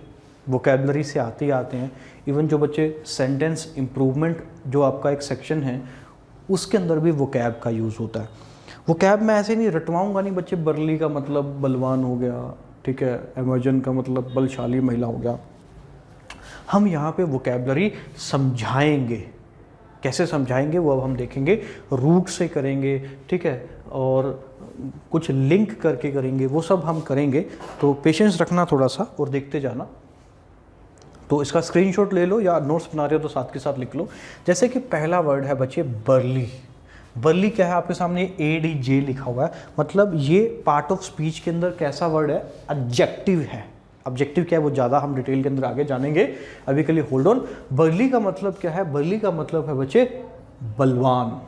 वोकैबलरी से आते ही आते हैं। इवन जो बच्चे सेंटेंस इम्प्रूवमेंट जो आपका एक सेक्शन है उसके अंदर भी वोकैब का यूज़ होता है। वोकैब मैं ऐसे नहीं रटवाऊंगा नहीं बच्चे। बर्ली का मतलब बलवान हो गया, ठीक है। अमेजन का मतलब बलशाली महिला हो गया। हम यहाँ पे वोकैबलरी समझाएंगे। कैसे समझाएंगे वो अब हम देखेंगे। रूट से करेंगे, ठीक है, और कुछ लिंक करके करेंगे, वो सब हम करेंगे। तो पेशेंस रखना थोड़ा सा और देखते जाना। तो इसका स्क्रीनशॉट ले लो या नोट्स बना रहे हो तो साथ के साथ लिख लो। जैसे कि पहला वर्ड है बच्चे बर्ली। बर्ली क्या है, आपके सामने ADJ लिखा हुआ है, मतलब ये पार्ट ऑफ स्पीच के अंदर कैसा वर्ड है, एडजेक्टिव है। ऑब्जेक्टिव क्या है वो ज़्यादा हम डिटेल के अंदर आगे जानेंगे, अभी के लिए होल्ड ऑन। बर्ली का मतलब क्या है, बर्ली का मतलब है बच्चे बलवान,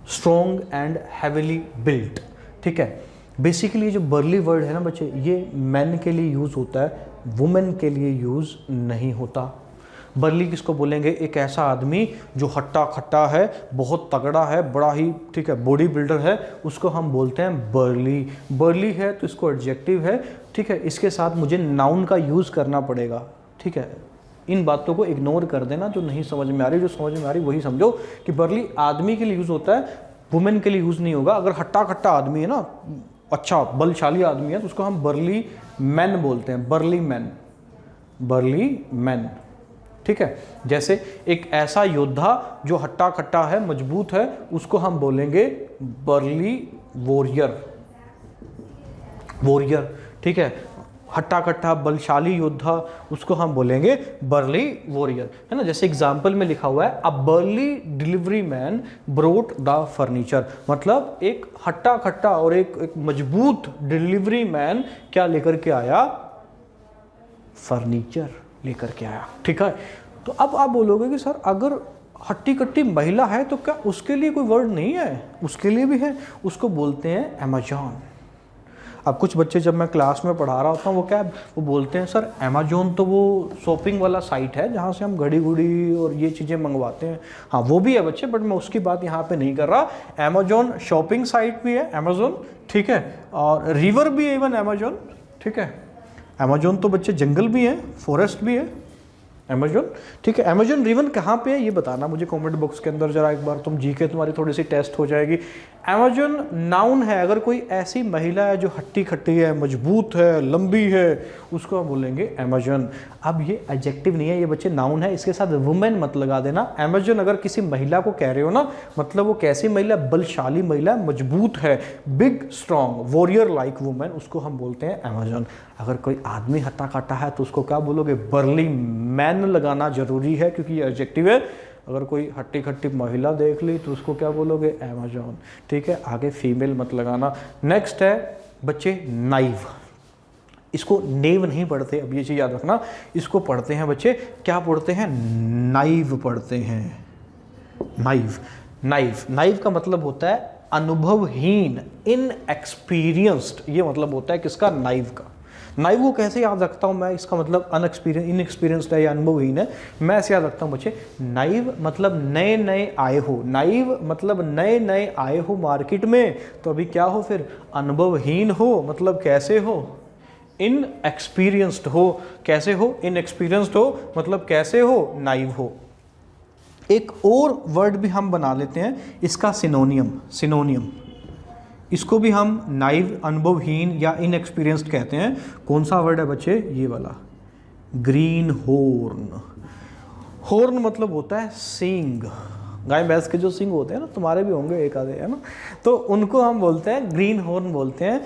स्ट्रॉन्ग एंड हैवीली बिल्ट, ठीक है। बेसिकली जो बर्ली वर्ड है ना बच्चे, ये मैन के लिए यूज़ होता है, वुमेन के लिए यूज़ नहीं होता। बर्ली किसको बोलेंगे, एक ऐसा आदमी जो हट्टा खट्टा है, बहुत तगड़ा है, बड़ा ही, ठीक है, बॉडी बिल्डर है, उसको हम बोलते हैं बर्ली। बर्ली है तो इसको एडजेक्टिव है, ठीक है। इसके साथ मुझे नाउन का यूज़ करना पड़ेगा, ठीक है। इन बातों को इग्नोर कर देना जो नहीं समझ में आ रही, जो समझ में आ रही वही समझो कि बर्ली आदमी के लिए यूज़ होता है, वुमेन के लिए यूज़ नहीं होगा। अगर हट्टा खट्टा आदमी है ना, अच्छा बलशाली आदमी है, तो उसको हम बर्ली मैन बोलते हैं, बर्ली मैन, बर्ली मैन, ठीक है। जैसे एक ऐसा योद्धा जो हट्टा खट्टा है, मजबूत है, उसको हम बोलेंगे बर्ली वॉरियर, वॉरियर, ठीक है। हट्टा कट्टा बलशाली योद्धा, उसको हम बोलेंगे बर्ली वॉरियर, है ना। जैसे एग्जाम्पल में लिखा हुआ है, a burly delivery man brought the furniture, मतलब एक हट्टा खट्टा और एक मजबूत डिलीवरी मैन क्या लेकर के आया, फर्नीचर लेकर के आया, ठीक है। तो अब आप बोलोगे कि सर अगर हट्टी कट्टी महिला है तो क्या उसके लिए कोई वर्ड नहीं है? उसके लिए भी है, उसको बोलते हैं अमेजॉन। अब कुछ बच्चे जब मैं क्लास में पढ़ा रहा होता हूँ वो बोलते हैं सर अमेजोन तो वो शॉपिंग वाला साइट है जहाँ से हम घड़ी घुड़ी और ये चीज़ें मंगवाते हैं। हाँ वो भी है बच्चे, बट मैं उसकी बात यहाँ पे नहीं कर रहा। अमेजोन शॉपिंग साइट भी है अमेजोन, ठीक है, और रिवर भी है इवन अमेजोन, ठीक है। अमेजोन तो बच्चे जंगल भी है, फॉरेस्ट भी है अमेजोन, ठीक है। अमेजोन रिवर कहाँ पे है ये बताना मुझे कमेंट बॉक्स के अंदर जरा एक बार, तुम जीके तुम्हारी थोड़ी सी टेस्ट हो जाएगी। अमेजोन नाउन है, अगर कोई ऐसी महिला है जो हट्टी खट्टी है, मजबूत है, लंबी है, उसको हम बोलेंगे अमेजोन। अब ये एडजेक्टिव नहीं है, ये बच्चे नाउन है, इसके साथ वुमेन मत लगा देना। अमेजोन अगर किसी महिला को कह रहे हो ना, मतलब वो कैसी महिला, बलशाली महिला, मजबूत है, big strong warrior like women, उसको हम बोलते हैं अमेजोन। अगर कोई आदमी हट्टा कट्टा है तो उसको क्या बोलोगे, बर्ली मैन लगाना जरूरी है क्योंकि ये एडजेक्टिव है। अगर कोई हट्टी खट्टी महिला देख ली तो उसको क्या बोलोगे, अमेजॉन, ठीक है। आगे फीमेल मत लगाना। नेक्स्ट है बच्चे नाइव। इसको नेव नहीं पढ़ते, अब ये चीज़ याद रखना, इसको पढ़ते हैं बच्चे, क्या पढ़ते हैं, नाइव पढ़ते हैं। नाइव, नाइव, नाइव का मतलब होता है अनुभवहीन, इनएक्सपीरियंस्ड, ये मतलब होता है किसका, नाइव का। नाइव को कैसे याद रखता हूँ मैं, इसका मतलब इनएक्सपीरियंस्ड है या अनुभवहीन है, मैं ऐसे याद रखता हूँ बच्चे, नाइव मतलब नए नए आए हो, नाइव मतलब नए नए आए हो मार्केट में, तो अभी क्या हो फिर, अनुभवहीन हो, मतलब कैसे हो, इनएक्सपीरियंस्ड हो, कैसे हो, इनएक्सपीरियंस्ड हो, मतलब कैसे हो, नाइव हो। एक और वर्ड भी हम बना लेते हैं इसका, सिनोनियम, सिनोनियम, इसको भी हम नाइव, अनुभवहीन या इनएक्सपीरियंस्ड कहते हैं। कौन सा वर्ड है बच्चे, ये वाला, ग्रीन हॉर्न। हॉर्न मतलब होता है सींग, गाय भैंस के जो सींग होते हैं ना, तुम्हारे भी होंगे एक आधे, है ना, तो उनको हम बोलते हैं ग्रीन हॉर्न बोलते हैं।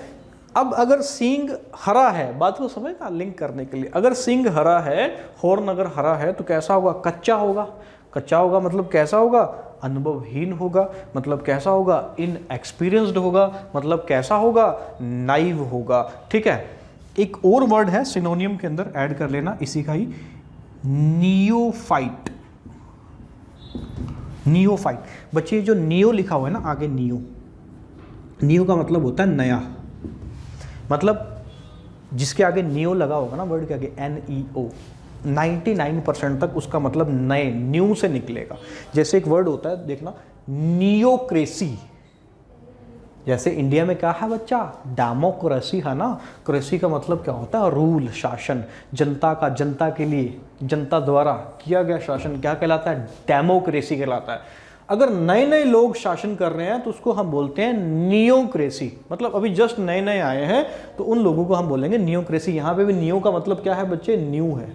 अब अगर सींग हरा है, बात को समझना लिंक करने के लिए, अगर सींग हरा है, हॉर्न अगर हरा है तो कैसा होगा, कच्चा होगा, कच्चा होगा मतलब कैसा होगा, अनुभवहीन होगा, मतलब कैसा होगा, इनएक्सपीरियंस्ड होगा, मतलब कैसा होगा, नाइव होगा। ठीक है, एक और वर्ड है सिनोनियम के अंदर ऐड कर लेना इसी का ही, नियोफाइट। नियोफाइट बच्चे, जो नियो लिखा हुआ है ना आगे, नियो, नियो का मतलब होता है नया, मतलब जिसके आगे नियो लगा होगा ना वर्ड के आगे, NEO, 99% तक उसका मतलब नए, न्यू से निकलेगा। जैसे एक वर्ड होता है देखना, नियोक्रेसी, जैसे इंडिया में क्या है बच्चा, डेमोक्रेसी है ना, क्रेसी का मतलब क्या होता है, रूल, शासन, जनता का, जनता के लिए, जनता द्वारा किया गया शासन क्या कहलाता है, डेमोक्रेसी कहलाता है। अगर नए नए लोग शासन कर रहे हैं तो उसको हम बोलते हैं नियोक्रेसी, मतलब अभी जस्ट नए नए आए हैं तो उन लोगों को हम बोलेंगे नियोक्रेसी। यहाँ पे भी नियो का मतलब क्या है बच्चे, न्यू है,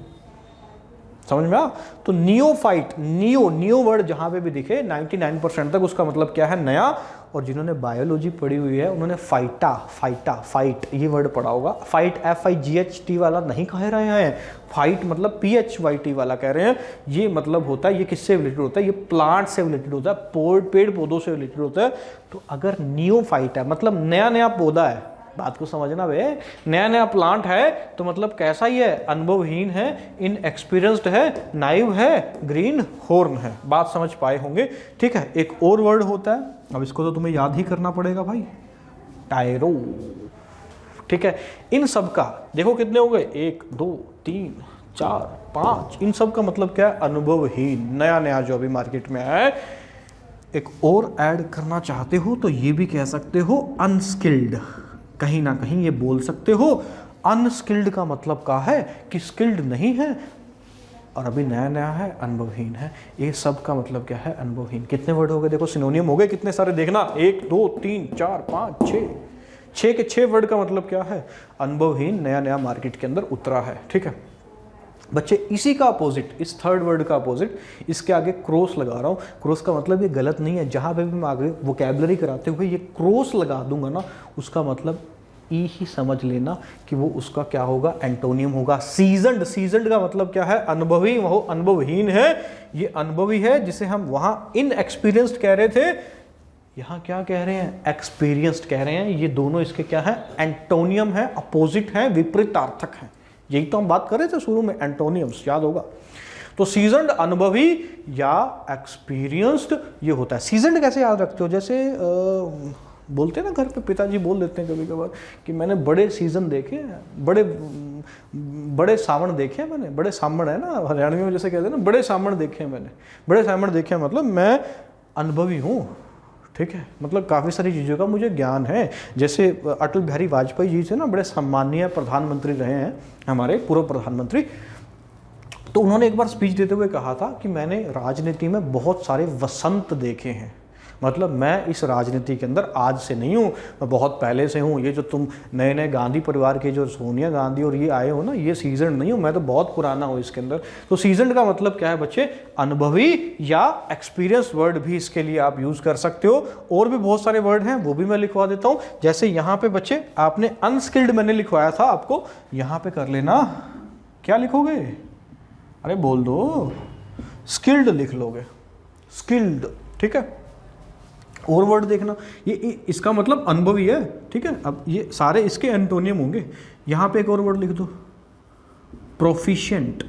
समझ में आ, तो नियोफाइट, नियो, नियो वर्ड जहाँ पे भी दिखे 99% तक उसका मतलब क्या है, नया। और जिन्होंने बायोलॉजी पढ़ी हुई है उन्होंने फाइटा, फाइटा, फाइट ये वर्ड पढ़ा होगा, फाइट FIGHT वाला नहीं कह रहे हैं, फाइट मतलब PHYT वाला कह रहे हैं। ये मतलब होता है, ये किससे रिलेटेड होता है, ये प्लांट से रिलेटेड होता है, पेड़ पौधों से रिलेटेड होता है। तो अगर नियोफाइट है मतलब नया नया पौधा है, बात को समझना बे, नया नया प्लांट है तो मतलब कैसा ही है, अनुभवहीन है, इनएक्सपीरियंस्ड है, नाइव है, ग्रीन हॉर्न है। बात समझ पाए होंगे। ठीक है, एक और वर्ड होता है, अब इसको तो तुम्हें याद ही करना पड़ेगा भाई, टायरो। ठीक है, इन सब का देखो कितने हो गए, 1 2 3 4 5, इन सब का मतलब क्या है, अनुभवहीन, नया नया जो अभी मार्केट में आया है। एक और ऐड करना चाहते हो तो ये भी कह सकते हो अनस्किल्ड, कहीं ना कहीं ये बोल सकते हो। अनस्किल्ड का मतलब क्या है कि स्किल्ड नहीं है और अभी नया नया है, अनुभवहीन है। ये सब का मतलब क्या है, अनुभवहीन। कितने वर्ड हो गए देखो, सिनोनियम हो गए कितने सारे, देखना 1 2 3 4 5 6 के 6 वर्ड का मतलब क्या है, अनुभवहीन, नया नया मार्केट के अंदर उतरा है। ठीक है बच्चे, इसी का अपोजिट, इस थर्ड वर्ड का अपोजिट, इसके आगे क्रॉस लगा रहा हूँ। क्रॉस का मतलब ये गलत नहीं है, जहाँ पे भी मैं आगे वोकैबुलरी कराते हुए ये क्रॉस लगा दूंगा ना, उसका मतलब ई ही समझ लेना कि वो उसका क्या होगा, एंटोनियम होगा। सीजन्ड, सीजन्ड का मतलब क्या है, अनुभवी, वो अनुभवहीन है, ये अनुभवी है, जिसे हम वहाँ इनएक्सपीरियंस्ड कह रहे थे, यहाँ क्या कह रहे हैं, एक्सपीरियंस्ड कह रहे हैं। ये दोनों इसके क्या है, एंटोनियम है, अपोजिट है, विपरीतार्थक है। यही तो हम बात कर रहे थे शुरू में, एंटोनियम्स, याद होगा। तो सीजन्ड अनुभवी या एक्सपीरियंस्ड ये होता है। सीजन्ड कैसे याद रखते हो, जैसे बोलते हैं ना घर पे, पिताजी बोल देते हैं कभी कभार कि मैंने बड़े सीजन देखे हैं, बड़े सावण देखे हैं मैंने, बड़े सावण है ना हरियाणवी में जैसे कहते हैं ना, बड़े सावण देखे हैं मैंने, बड़े सावण देखे हैं, मतलब मैं अनुभवी हूँ। ठीक है, मतलब काफ़ी सारी चीज़ों का मुझे ज्ञान है। जैसे अटल बिहारी वाजपेयी जी से ना बड़े सम्मानीय प्रधानमंत्री रहे हैं हमारे, पूर्व प्रधानमंत्री। तो उन्होंने एक बार स्पीच देते हुए कहा था कि मैंने राजनीति में बहुत सारे वसंत देखे हैं, मतलब मैं इस राजनीति के अंदर आज से नहीं हूँ, मैं बहुत पहले से हूँ। ये जो तुम नए नए गांधी परिवार के जो सोनिया गांधी और ये आए हो ना, ये सीजन नहीं हूँ, मैं तो बहुत पुराना हूँ इसके अंदर। तो सीजन का मतलब क्या है बच्चे, अनुभवी या एक्सपीरियंस वर्ड भी इसके लिए आप यूज कर सकते हो। और भी बहुत सारे वर्ड हैं, वो भी मैं लिखवा देता हूँ। जैसे यहाँ पे बच्चे आपने अनस्किल्ड मैंने लिखवाया था आपको, यहाँ पे कर लेना, क्या लिखोगे, अरे बोल दो, स्किल्ड लिख लोगे, स्किल्ड। ठीक है, और वर्ड देखना, ये इसका मतलब अनुभवी है, ठीक है। अब ये सारे इसके एंटोनियम होंगे। यहाँ पे एक और वर्ड लिख दो, प्रोफिशिएंट।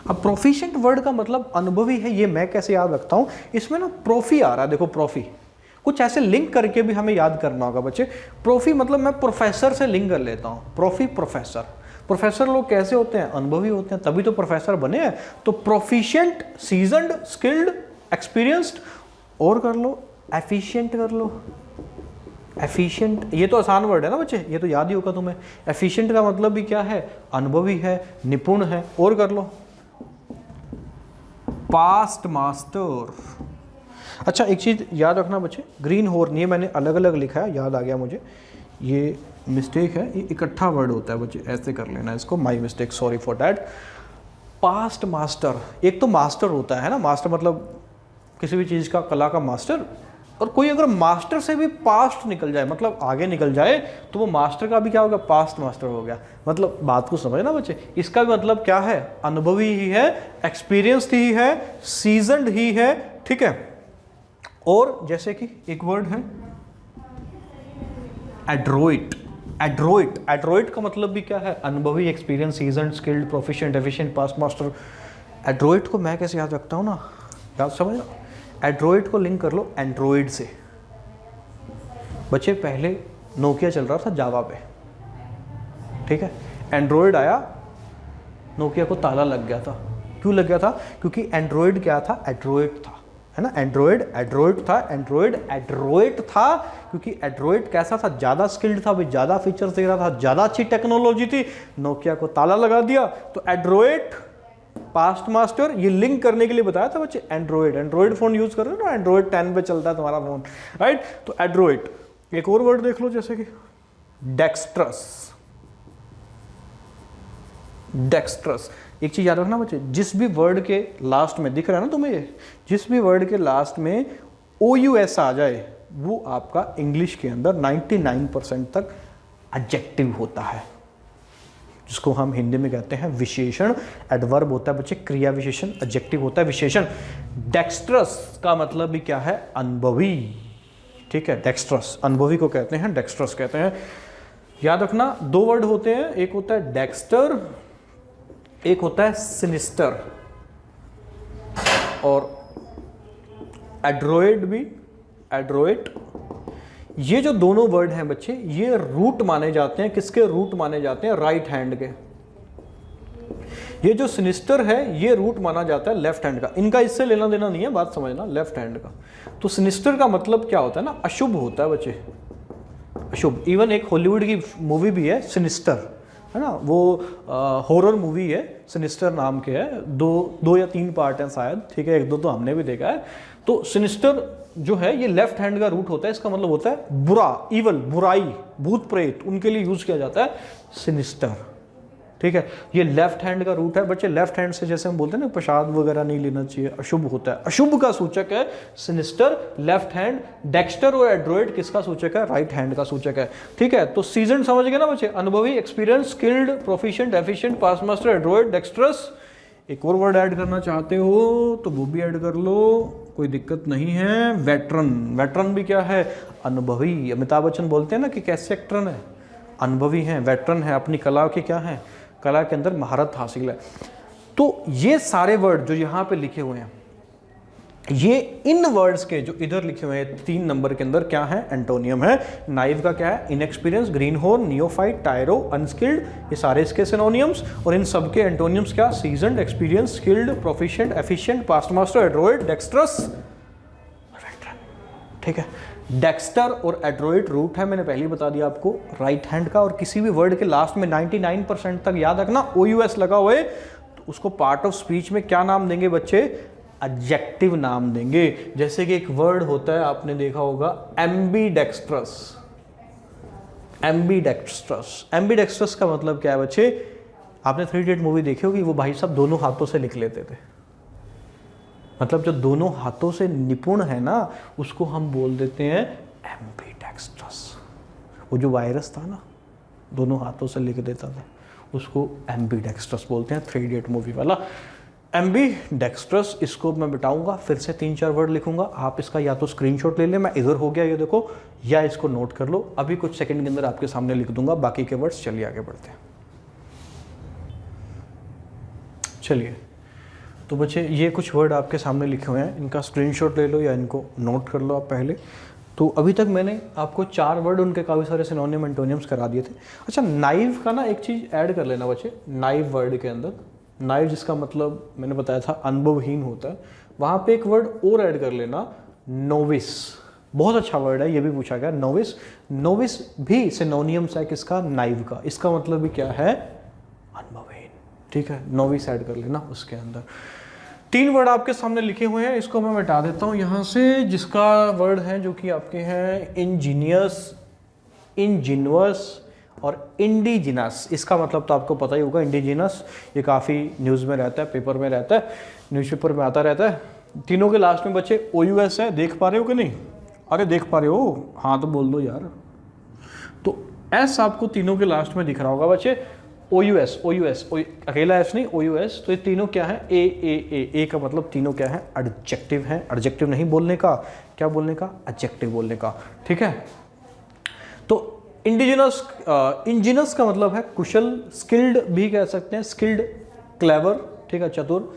अब प्रोफिशिएंट वर्ड का मतलब अनुभवी है, ये मैं कैसे याद रखता हूँ, इसमें ना प्रोफी आ रहा है, देखो प्रोफी, कुछ ऐसे लिंक करके भी हमें याद करना होगा बच्चे। प्रोफी मतलब मैं प्रोफेसर से लिंक कर लेता हूँ, प्रोफी प्रोफेसर। प्रोफेसर लोग कैसे होते हैं, अनुभवी होते हैं, तभी तो प्रोफेसर बने हैं। तो प्रोफिशिएंट, सीजनड, स्किल्ड, एक्सपीरियंस्ड, और कर लो एफिशिएंट कर लो। एफिशिएंट, ये तो आसान वर्ड है ना बच्चे, ये तो याद ही होगा तुम्हें। एफिशिएंट का मतलब भी क्या है, अनुभवी है, निपुण है। और कर लो पास्ट मास्टर। अच्छा एक चीज याद रखना बच्चे, ग्रीन हॉर्न, ये मैंने अलग अलग लिखा है, याद आ गया मुझे, ये मिस्टेक है, ये इकट्ठा वर्ड होता है बच्चे, ऐसे कर लेना इसको, my mistake, sorry for that. Past master, एक तो मास्टर होता है ना, मास्टर मतलब किसी भी चीज़ का, कला का मास्टर। और कोई अगर मास्टर से भी पास्ट निकल जाए, मतलब आगे निकल जाए, तो वो मास्टर का भी क्या हो गया, पास्ट मास्टर हो गया। मतलब बात को समझना बच्चे, इसका भी मतलब क्या है, अनुभवी ही है, एक्सपीरियंस्ड ही है, सीजनड ही है, ठीक है। और जैसे कि एक वर्ड है एड्रोइट। एड्रोइट, एड्रोइट का मतलब भी क्या है, अनुभवी, experience, seasoned, skilled, proficient, efficient, past master. Adroit को मैं कैसे याद रखता हूँ ना, याद समझ, एंड्रॉइड को लिंक कर लो एंड्रॉइड से। बच्चे पहले नोकिया चल रहा था जावा पे, ठीक है, एंड्रॉइड आया, नोकिया को ताला लग गया था। क्यों लग गया था, क्योंकि एंड्रॉइड क्या था, एड्रॉइड था, है ना। एंड्रॉइड एड्रॉइड था, एंड्रॉइड एड्रॉइड था, क्योंकि एंड्रॉइड कैसा था, ज़्यादा स्किल्ड था, भाई ज़्यादा फीचर्स दे रहा था, ज़्यादा अच्छी टेक्नोलॉजी थी, नोकिया को ताला लगा दिया। तो एंड्रॉइड, पास्ट मास्टर, ये लिंक करने के लिए बताया था बच्चे। एंड्रॉइड, एंड्रॉइड फोन यूज कर रहे हो ना, एंड्रॉइड 10 पे चलता है तुम्हारा फोन, राइट। तो एंड्रॉइड। एक और वर्ड देख लो, जैसे कि डेक्स्ट्रस। डेक्स्ट्रस, एक चीज याद रखना बच्चे, जिस भी वर्ड के लास्ट में दिख रहा है ना तुम्हें, ये जिस भी वर्ड के लास्ट में OUS आ जाए, वो आपका इंग्लिश के अंदर 99% तक एडजेक्टिव होता है, जिसको हम हिंदी में कहते हैं विशेषण। एडवर्ब होता है बच्चे क्रिया विशेषण, एडजेक्टिव होता है विशेषण। डेक्स्ट्रस का मतलब भी क्या है, अनुभवी, ठीक है। डेक्स्ट्रस, अनुभवी को कहते हैं डेक्स्ट्रस कहते हैं। याद रखना, दो वर्ड होते हैं, एक होता है डेक्स्टर, एक होता है सिनिस्टर। और एड्रॉइड भी, एड्रॉइड, ये जो दोनों वर्ड हैं बच्चे, ये रूट माने जाते हैं, किसके रूट माने जाते हैं, राइट हैंड के। ये जो सिनिस्टर है, ये रूट माना जाता है लेफ्ट हैंड का। इनका इससे लेना देना नहीं है, बात समझना, लेफ्ट हैंड का। तो सिनिस्टर का मतलब क्या होता है ना, अशुभ होता है बच्चे, अशुभ। इवन एक हॉलीवुड की मूवी भी है सिनिस्टर, है ना, वो हॉरर मूवी है, सिनिस्टर नाम के है, दो या 3 पार्ट हैं शायद, ठीक है, 1-2 तो हमने भी देखा है। तो सिनिस्टर जो है ये लेफ्ट हैंड का रूट होता है, इसका मतलब होता है बुरा, इवल, बुराई, भूत प्रेत, उनके लिए यूज किया जाता है सिनिस्टर, ठीक है। ये लेफ्ट हैंड का रूट है बच्चे। लेफ्ट हैंड से जैसे हम बोलते हैं ना, प्रसाद वगैरह नहीं लेना चाहिए, अशुभ होता है, अशुभ का सूचक है सिनिस्टर, लेफ्ट हैंड। डेक्स्टर और एड्रॉइड किसका सूचक है, राइट हैंड का सूचक है, ठीक है। तो सीजन समझ गए ना बच्चे, अनुभवी, experience, skilled, proficient, efficient, past master, Android, dextrous. एक और वर्ड ऐड करना चाहते हो तो वो भी ऐड कर लो, कोई दिक्कत नहीं है। वेटरन, वेटरन भी क्या है, अनुभवी। अमिताभ बच्चन बोलते हैं ना कि कैसे एक्टर है, अनुभवी हैं, वेटरन है, अपनी कला की क्या है, कला के अंदर महारत हासिल है। तो ये सारे वर्ड जो यहाँ पे लिखे हुए हैं, ये इन वर्ड्स के जो इधर लिखे हुए हैं 3 नंबर के अंदर क्या है, एंटोनियम है। नाइव का क्या है, inexperience, green horn, neophyte, टायरो, unskilled, ये सारे इसके सिनोनियम्स। और इन सबके एंटोनियम्स क्या, seasoned, experience, skilled, proficient, efficient, past master, Android, dextrous, ठीक है। डेक्स्टर और एड्रॉइड रूट है, मैंने पहले ही बता दिया आपको, राइट हैंड का। और किसी भी वर्ड के लास्ट में 99% तक याद रखना OUS लगा हुआ है, तो उसको पार्ट ऑफ स्पीच में क्या नाम देंगे बच्चे, एडजेक्टिव नाम देंगे। जैसे कि एक वर्ड होता है, आपने देखा होगा, एम्बीडेक्स्ट्रस। एम्बीडेक्स्ट्रस, एम्बीडेक्स्ट्रस का मतलब क्या है बच्चे, आपने 3 इडियट मूवी देखी होगी, वो भाई साहब दोनों हाथों से लिख लेते थे। मतलब जो दोनों हाथों से निपुण है ना, उसको हम बोल देते हैं एम्बीडेक्स्ट्रस। वो जो वायरस था ना, दोनों हाथों से लिख देता था, उसको एम्बीडेक्स्ट्रस बोलते हैं, 3 इडियट मूवी वाला। एम्बी डेक्स्ट्रस, इसको मैं बिठाऊंगा, फिर से 3-4 वर्ड लिखूंगा, आप इसका या तो स्क्रीनशॉट ले लें, मैं इधर हो गया ये देखो, या इसको नोट कर लो, अभी कुछ सेकंड के अंदर आपके सामने लिख दूंगा बाकी के वर्ड्स। चलिए आगे बढ़ते हैं। चलिए तो बच्चे ये कुछ वर्ड आपके सामने लिखे हुए हैं, इनका स्क्रीनशॉट ले लो या इनको नोट कर लो आप पहले। तो अभी तक मैंने आपको 4 वर्ड उनके काफ़ी सारे सिनोनिम एंटोनियम्स करा दिए थे। अच्छा, नाइव का ना एक चीज़ ऐड कर लेना बच्चे, नाइव वर्ड के अंदर, नाइव जिसका मतलब मैंने बताया था अनुभवहीन होता है, वहाँ पे एक वर्ड और ऐड कर लेना, नोविस। बहुत अच्छा वर्ड है, ये भी पूछा गया, नोविस। नोविस भी सिनोनियम्स है किसका? नाइव का। इसका मतलब भी क्या है? अनुभवहीन। ठीक है, नोविस ऐड कर लेना उसके अंदर। 3 वर्ड आपके सामने लिखे हुए हैं, इसको मैं मिटा देता हूँ यहाँ से। जिसका वर्ड है जो कि आपके हैं इंजीनियस, इंजीनियस और इंडिजिनस। इसका मतलब तो आपको पता ही होगा, इंडिजिनस, ये काफ़ी न्यूज़ में रहता है, पेपर में रहता है, न्यूज़पेपर में आता रहता है। तीनों के लास्ट में बच्चे OUS है, देख पा रहे हो कि नहीं? अरे देख पा रहे हो? हाँ तो बोल दो यार। तो एस आपको तीनों के लास्ट में दिख रहा होगा बच्चे, OUS, अकेला एस नहीं, OUS। तो ये तीनों क्या है? ए का मतलब तीनों क्या है? एडजेक्टिव है। एडजेक्टिव नहीं बोलने का, क्या बोलने का? एडजेक्टिव बोलने का। ठीक है, तो इंडिजिनस, इंजीनियस का मतलब है कुशल, स्किल्ड भी कह सकते हैं, स्किल्ड, क्लेवर, ठीक है, चतुर।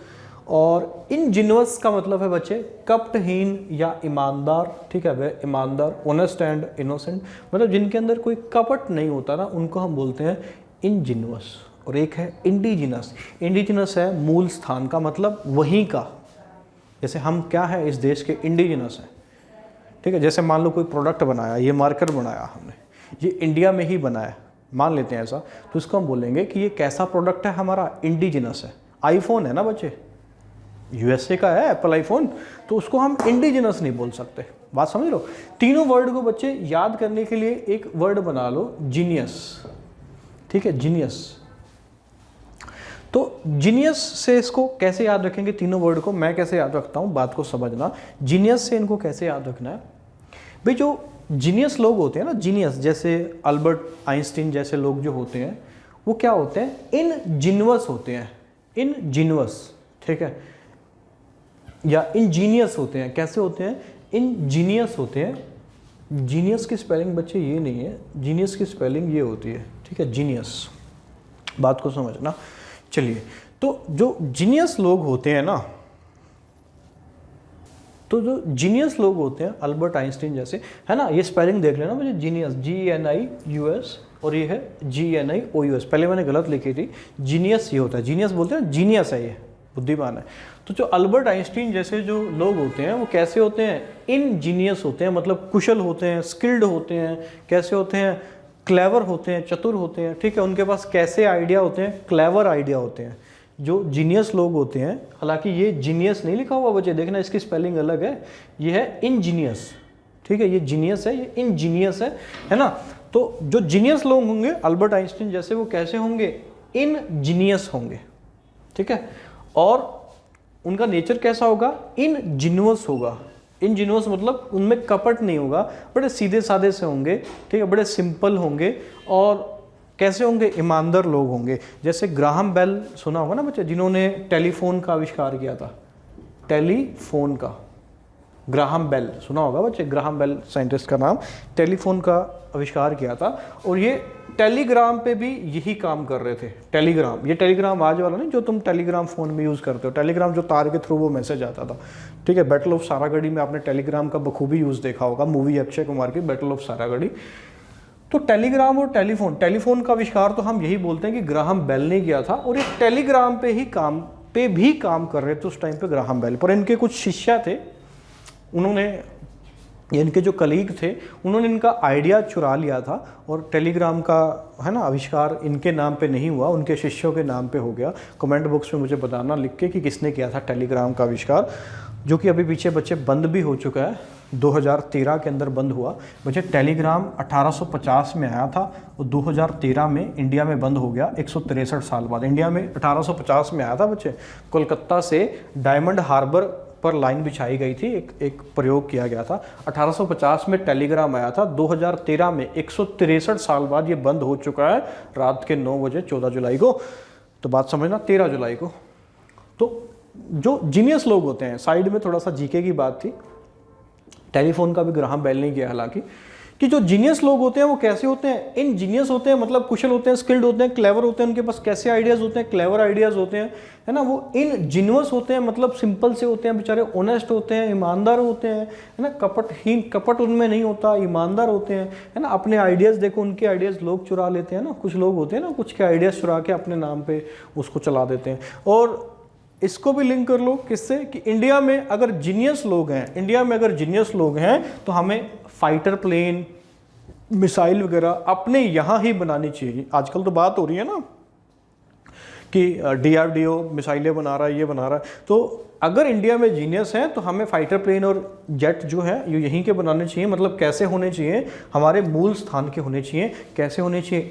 और इंजीनियस का मतलब है बच्चे कपटहीन या ईमानदार। ठीक है, वह ईमानदार, ऑनेस्ट एंड इनोसेंट, मतलब जिनके अंदर कोई कपट नहीं होता ना, उनको हम बोलते हैं इंजीनियस। और एक है इंडिजिनस। इंडिजिनस है मूल स्थान का, मतलब वहीं का। जैसे हम क्या है, इस देश के इंडिजिनस हैं। ठीक है, जैसे मान लो कोई प्रोडक्ट बनाया, ये मार्कर बनाया हमने, ये इंडिया में ही बना है, मान लेते हैं ऐसा, तो इसको हम बोलेंगे कि ये कैसा प्रोडक्ट है? हमारा इंडिजिनस है। आईफोन है ना बच्चे, USA का है एप्पल आईफोन, तो उसको हम इंडिजिनस नहीं बोल सकते। बात समझ लो। तीनों वर्ड को बच्चे याद करने के लिए एक वर्ड बना लो, जीनियस। ठीक है, जीनियस। तो जीनियस से इसको कैसे याद रखेंगे? तीनों वर्ड को मैं कैसे याद रखता हूँ, बात को समझना। जीनियस से इनको कैसे याद रखना है भाई? जो जीनियस लोग होते हैं ना, जीनियस, जैसे अल्बर्ट आइंस्टीन जैसे लोग जो होते हैं, वो क्या होते हैं? इनजीनियस होते हैं, इनजीनियस। ठीक है, या इंजीनियस होते हैं। कैसे होते हैं? इंजीनियस होते हैं। जीनियस की स्पेलिंग बच्चे ये नहीं है, जीनियस की स्पेलिंग ये होती है। ठीक है, जीनियस, बात को समझना। चलिए, तो जो जीनियस लोग होते हैं ना, तो जो जीनियस लोग होते हैं, अल्बर्ट आइंस्टीन जैसे, है ना, ये स्पेलिंग देख लेना मुझे, जीनियस, GNIUS, और ये है GNIOUS। पहले मैंने गलत लिखी थी, जीनियस ये होता है, जीनियस बोलते हैं, जीनियस है, ये बुद्धिमान है। तो जो अल्बर्ट आइंस्टीन जैसे जो लोग होते हैं, वो कैसे होते हैं? इंजीनियस होते हैं, मतलब कुशल होते हैं, स्किल्ड होते हैं। कैसे होते हैं? क्लेवर होते हैं, चतुर होते हैं। ठीक है, उनके पास कैसे आइडिया होते हैं? क्लेवर आइडिया होते हैं। जो जीनियस लोग होते हैं, हालांकि ये जीनियस नहीं लिखा हुआ बच्चे, देखना इसकी स्पेलिंग अलग है, ये है इंजीनियस। ठीक है, ये जीनियस है, ये इंजीनियस है ना। तो जो जीनियस लोग होंगे अल्बर्ट आइंस्टीन जैसे, वो कैसे होंगे? इंजीनियस होंगे। ठीक है, और उनका नेचर कैसा होगा? इंजीनियस होगा। इंजीनियस मतलब उनमें कपट नहीं होगा, बड़े सीधे साधे से होंगे। ठीक है, बड़े सिंपल होंगे। और कैसे होंगे? ईमानदार लोग होंगे। जैसे ग्राहम बेल सुना होगा ना बच्चे, जिन्होंने टेलीफोन का आविष्कार किया था, टेलीफोन का, ग्राहम बेल सुना होगा बच्चे, ग्राहम बेल साइंटिस्ट का नाम, टेलीफोन का आविष्कार किया था। और ये टेलीग्राम पे भी यही काम कर रहे थे। टेलीग्राम, ये टेलीग्राम आज वाला नहीं जो तुम टेलीग्राम फ़ोन में यूज़ करते हो, टेलीग्राम जो तार के थ्रू वो मैसेज आता था। ठीक है, बैटल ऑफ सारागढ़ी में आपने टेलीग्राम का बखूबी यूज़ देखा होगा, मूवी अक्षय कुमार की बैटल ऑफ सारागढ़ी। तो टेलीग्राम और टेलीफोन का आविष्कार तो हम यही बोलते हैं कि ग्राहम बेल ने किया था। और ये टेलीग्राम पे भी काम कर रहे थे उस टाइम पे ग्राहम बेल। पर इनके कुछ शिष्य थे, उन्होंने, इनके जो कलीग थे, उन्होंने इनका आइडिया चुरा लिया था और टेलीग्राम का, है ना, आविष्कार इनके नाम पे नहीं हुआ, उनके शिष्यों के नाम पे हो गया। कमेंट बॉक्स में मुझे बताना लिख के कि किसने किया था टेलीग्राम का आविष्कार, जो कि अभी पीछे बच्चे बंद भी हो चुका है, 2013 के अंदर बंद हुआ। बच्चे टेलीग्राम 1850 में आया था और 2013 में इंडिया में बंद हो गया, 163 साल बाद। इंडिया में 1850 में आया था बच्चे, कोलकाता से डायमंड हार्बर पर लाइन बिछाई गई थी, एक प्रयोग किया गया था। 1850 में टेलीग्राम आया था, 2013 में 163 साल बाद ये बंद हो चुका है, रात के 9 बजे 14 जुलाई को। तो बात समझना, 13 जुलाई को। तो जो जीनियस लोग होते हैं, साइड में थोड़ा सा जीके की बात थी, टेलीफोन का भी ग्राहम बेल नहीं किया हालांकि, कि जो जीनियस लोग होते हैं वो कैसे होते हैं, इन जीनियस होते हैं मतलब कुशल होते हैं, स्किल्ड होते हैं, क्लेवर होते हैं, उनके पास कैसे आइडियाज होते हैं, क्लेवर आइडियाज होते हैं, है ना, वो इन जीनियस होते हैं, मतलब सिंपल से होते हैं, बेचारे ऑनेस्ट होते हैं, ईमानदार होते हैं, है ना, कपट उनमें नहीं होता, ईमानदार होते हैं, है ना, अपने आइडियाज़ देखो, उनके आइडियाज़ लोग चुरा लेते हैं ना, कुछ लोग होते हैं ना, कुछ के आइडियाज़ चुरा के अपने नाम पे उसको चला देते हैं। और इसको भी लिंक कर लो किससे, कि इंडिया में अगर जीनियस लोग हैं, इंडिया में अगर जीनियस लोग हैं तो हमें फाइटर प्लेन, मिसाइल वगैरह अपने यहाँ ही बनानी चाहिए। आजकल तो बात हो रही है ना कि DRDO मिसाइलें बना रहा है, ये बना रहा है, तो अगर इंडिया में जीनियस हैं तो हमें फाइटर प्लेन और जेट जो है ये यहीं के बनाने चाहिए। मतलब कैसे होने चाहिए, हमारे मूल स्थान के होने चाहिए, कैसे होने चाहिए,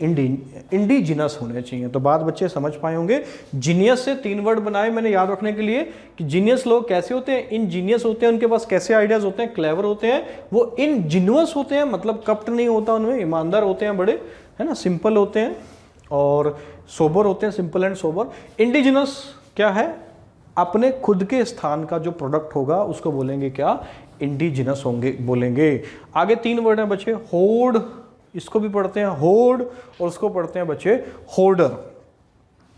इंडिजिनस होने चाहिए। तो बात बच्चे समझ पाए होंगे। जीनियस से 3 वर्ड बनाए मैंने याद रखने के लिए कि जीनियस लोग कैसे होते हैं, इंजीनियस होते हैं, उनके पास कैसे आइडियाज होते हैं, क्लेवर होते हैं, वो इंजीनियस होते हैं, मतलब कपट नहीं होता उनमें, ईमानदार होते हैं बड़े, है ना, सिंपल होते हैं और सोबर होते हैं, सिंपल एंड सोबर। इंडिजिनस क्या है, अपने खुद के स्थान का जो प्रोडक्ट होगा उसको बोलेंगे क्या, इंडिजिनस होंगे बोलेंगे। आगे 3 वर्ड हैं बच्चे, होर्ड, इसको भी पढ़ते हैं होर्ड, और उसको पढ़ते हैं बच्चे होर्डर,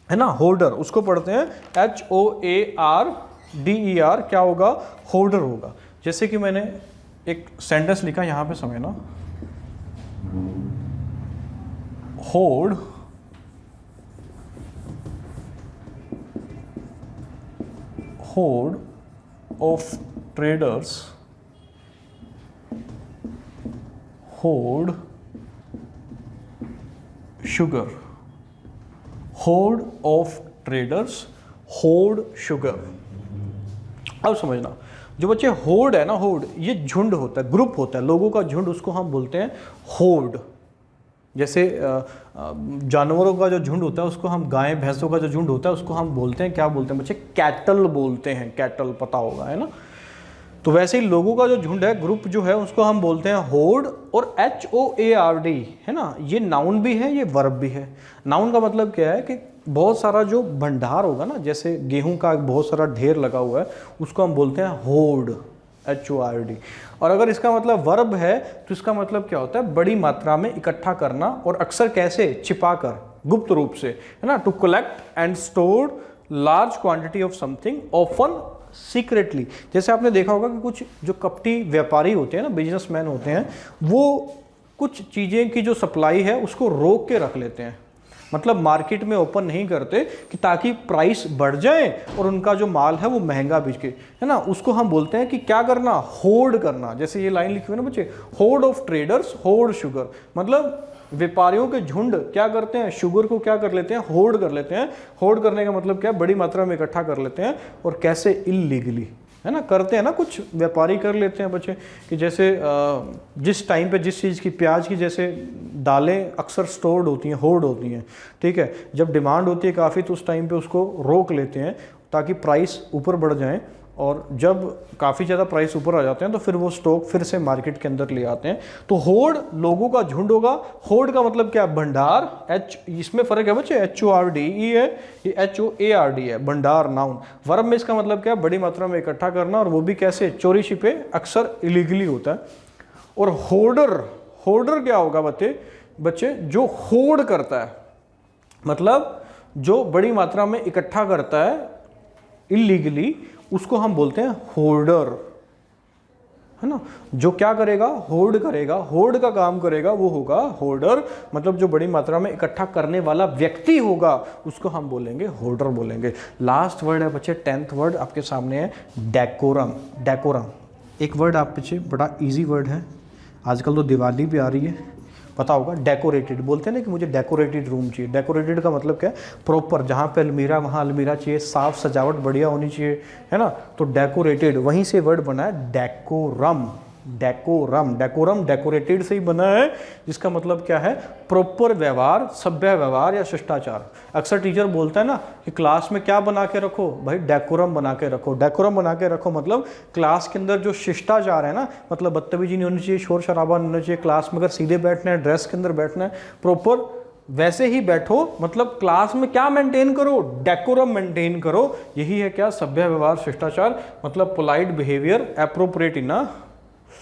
है ना, होर्डर, उसको पढ़ते हैं HOARDER, क्या होगा, होर्डर होगा। जैसे कि मैंने एक सेंटेंस लिखा यहाँ पे समझना, horde of traders hoard sugar, hoard of traders hoard sugar। अब समझना, जो बच्चे होर्ड है ना, होर्ड ये झुंड होता है, ग्रुप होता है, लोगों का झुंड, उसको हम बोलते हैं होर्ड। जैसे जानवरों का जो झुंड होता है उसको हम, गाय भैंसों का जो झुंड होता है उसको हम बोलते हैं, क्या बोलते हैं बच्चे, कैटल बोलते हैं, कैटल पता होगा, है ना। तो वैसे ही लोगों का जो झुंड है, ग्रुप जो है, उसको हम बोलते हैं होर्ड। और HOARD है ना, ये नाउन भी है, ये वर्ब भी है। नाउन का मतलब क्या है कि बहुत सारा जो भंडार होगा ना, जैसे गेहूं का बहुत सारा ढेर लगा हुआ है, उसको हम बोलते हैं होर्ड, HORD। और अगर इसका मतलब वर्ब है तो इसका मतलब क्या होता है, बड़ी मात्रा में इकट्ठा करना, और अक्सर कैसे, छिपा कर, गुप्त रूप से, है ना, to collect and store large quantity of something often secretly. जैसे आपने देखा होगा कि कुछ जो कपटी व्यापारी होते हैं ना, बिजनेसमैन होते हैं, वो कुछ चीज़ें की जो सप्लाई है उसको रोक के रख लेते हैं, मतलब मार्केट में ओपन नहीं करते कि ताकि प्राइस बढ़ जाए और उनका जो माल है वो महंगा बिके, है ना। उसको हम बोलते हैं कि क्या करना, होर्ड करना। जैसे ये लाइन लिखी हुई है ना बच्चे, horde of traders horde sugar, मतलब व्यापारियों के झुंड क्या करते हैं, शुगर को क्या कर लेते हैं, होर्ड कर लेते हैं। होर्ड करने का मतलब क्या, बड़ी मात्रा में इकट्ठा कर लेते हैं, और कैसे, इलीगली, है ना, करते हैं ना, कुछ व्यापारी कर लेते हैं बच्चे, कि जैसे जिस टाइम पे जिस चीज़ की, प्याज की जैसे दालें अक्सर स्टोर्ड होती हैं, होर्ड होती हैं, ठीक है, जब डिमांड होती है काफ़ी तो उस टाइम पे उसको रोक लेते हैं ताकि प्राइस ऊपर बढ़ जाए, और जब काफ़ी ज़्यादा प्राइस ऊपर आ जाते हैं तो फिर वो स्टॉक फिर से मार्केट के अंदर ले आते हैं। तो होर्ड लोगों का झुंड होगा। होर्ड का मतलब क्या, भंडार, इसमें फ़र्क है बच्चे, HORDE है, ये HOARD है, भंडार नाउन। वर्ब में इसका मतलब क्या, बड़ी मात्रा में इकट्ठा करना, और वो भी कैसे, चोरी छिपे, अक्सर इलीगली होता है। और होर्डर, होर्डर क्या होगा बच्चे, जो होर्ड करता है, मतलब जो बड़ी मात्रा में इकट्ठा करता है इलीगली, उसको हम बोलते हैं होर्डर, है ना। जो क्या करेगा, होर्ड करेगा, होर्ड का काम करेगा, वो होगा होर्डर। मतलब जो बड़ी मात्रा में इकट्ठा करने वाला व्यक्ति होगा उसको हम बोलेंगे होर्डर बोलेंगे। लास्ट वर्ड है बच्चे, 10th वर्ड आपके सामने है, डेकोरम। डेकोरम एक वर्ड आप बच्चे बड़ा इजी वर्ड है, आजकल तो दिवाली भी आ रही है, पता होगा। डेकोरेटेड बोलते हैं ना कि मुझे डेकोरेटेड रूम चाहिए। डेकोरेटेड का मतलब क्या है, प्रॉपर, जहाँ पे अलमीरा वहाँ अलमीरा चाहिए, साफ सजावट बढ़िया होनी चाहिए, है ना। तो डेकोरेटेड, वहीं से वर्ड बना है डेकोरम। डेकोरम, डेकोरम डेकोरेटेड से ही बना है, जिसका मतलब क्या है, प्रॉपर व्यवहार, सभ्य व्यवहार या शिष्टाचार। अक्सर टीचर बोलता है ना कि क्लास में क्या बना के रखो भाई, डेकोरम बना के रखो। डेकोरम बना के रखो मतलब क्लास के अंदर जो शिष्टाचार है ना, मतलब बदतमीजी नहीं होनी चाहिए, शोर शराबा नहीं होना चाहिए, क्लास में अगर सीधे बैठना है, ड्रेस के अंदर बैठना है, प्रॉपर वैसे ही बैठो, मतलब क्लास में क्या मेंटेन करो, डेकोरम मेंटेन करो। यही है क्या, सभ्य व्यवहार शिष्टाचार, मतलब polite behaviour appropriate in a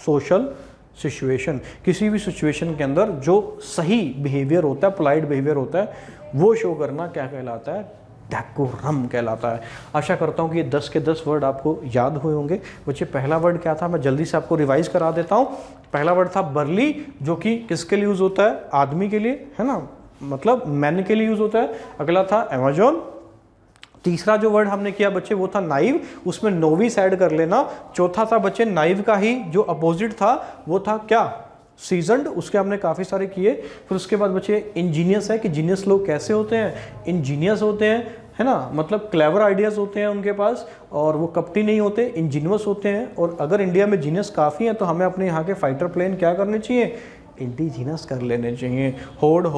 social situation. किसी भी सिचुएशन के अंदर जो सही बिहेवियर होता है, पोलाइट बिहेवियर होता है, वो शो करना क्या कहलाता है, डेकोरम कहलाता है। आशा करता हूँ कि ये 10 के 10 वर्ड आपको याद हुए होंगे। बच्चे पहला वर्ड क्या था, मैं जल्दी से आपको रिवाइज करा देता हूँ। पहला वर्ड था बर्ली, जो कि किसके लिए यूज होता है, आदमी के लिए, है ना, मतलब मैन के लिए यूज होता है। अगला था अमेजोन। तीसरा जो वर्ड हमने किया बच्चे वो था नाइव, उसमें नोविस ऐड कर लेना। चौथा था बच्चे नाइव का ही जो अपोजिट था वो था क्या, सीजनड, उसके हमने काफ़ी सारे किए। फिर उसके बाद बच्चे इंजीनियस है कि जीनियस लोग कैसे होते हैं, इंजीनियस होते हैं, है ना, मतलब क्लेवर आइडियाज़ होते हैं उनके पास, और वो कपटी नहीं होते, इंजीनियस होते हैं। और अगर इंडिया में जीनियस काफ़ी हैं तो हमें अपने यहाँ के फाइटर प्लेन क्या करने चाहिए, इंडिजीनस कर लेने चाहिए। होर्डर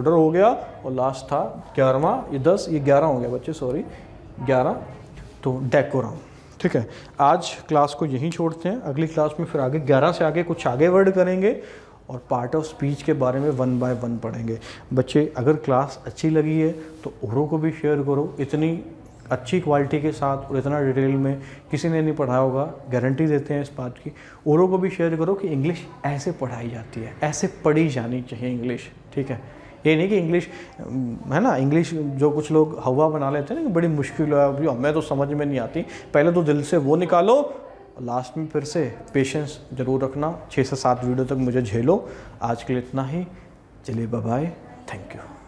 हो गया, और लास्ट था 11वां, ये 10, ये 11 हो गया बच्चे, सॉरी 11, तो डेकोरम। ठीक है, आज क्लास को यहीं छोड़ते हैं। अगली क्लास में फिर आगे 11 से आगे कुछ आगे वर्ड करेंगे और पार्ट ऑफ स्पीच के बारे में 1 बाय 1 पढ़ेंगे। बच्चे अगर क्लास अच्छी लगी है तो औरों को भी शेयर करो। इतनी अच्छी क्वालिटी के साथ और इतना डिटेल में किसी ने नहीं पढ़ाया होगा, गारंटी देते हैं इस बात की। औरों को भी शेयर करो कि इंग्लिश ऐसे पढ़ाई जाती है, ऐसे पढ़ी जानी चाहिए इंग्लिश। ठीक है, ये नहीं कि इंग्लिश, है ना, इंग्लिश जो कुछ लोग हवा बना लेते हैं ना कि बड़ी मुश्किल है, अभी हमें तो समझ में नहीं आती। पहले तो दिल से वो निकालो, लास्ट में फिर से पेशेंस जरूर रखना। 6 से 7 वीडियो तक मुझे झेलो। आज के लिए इतना ही, चलिए बाय बाय, थैंक यू।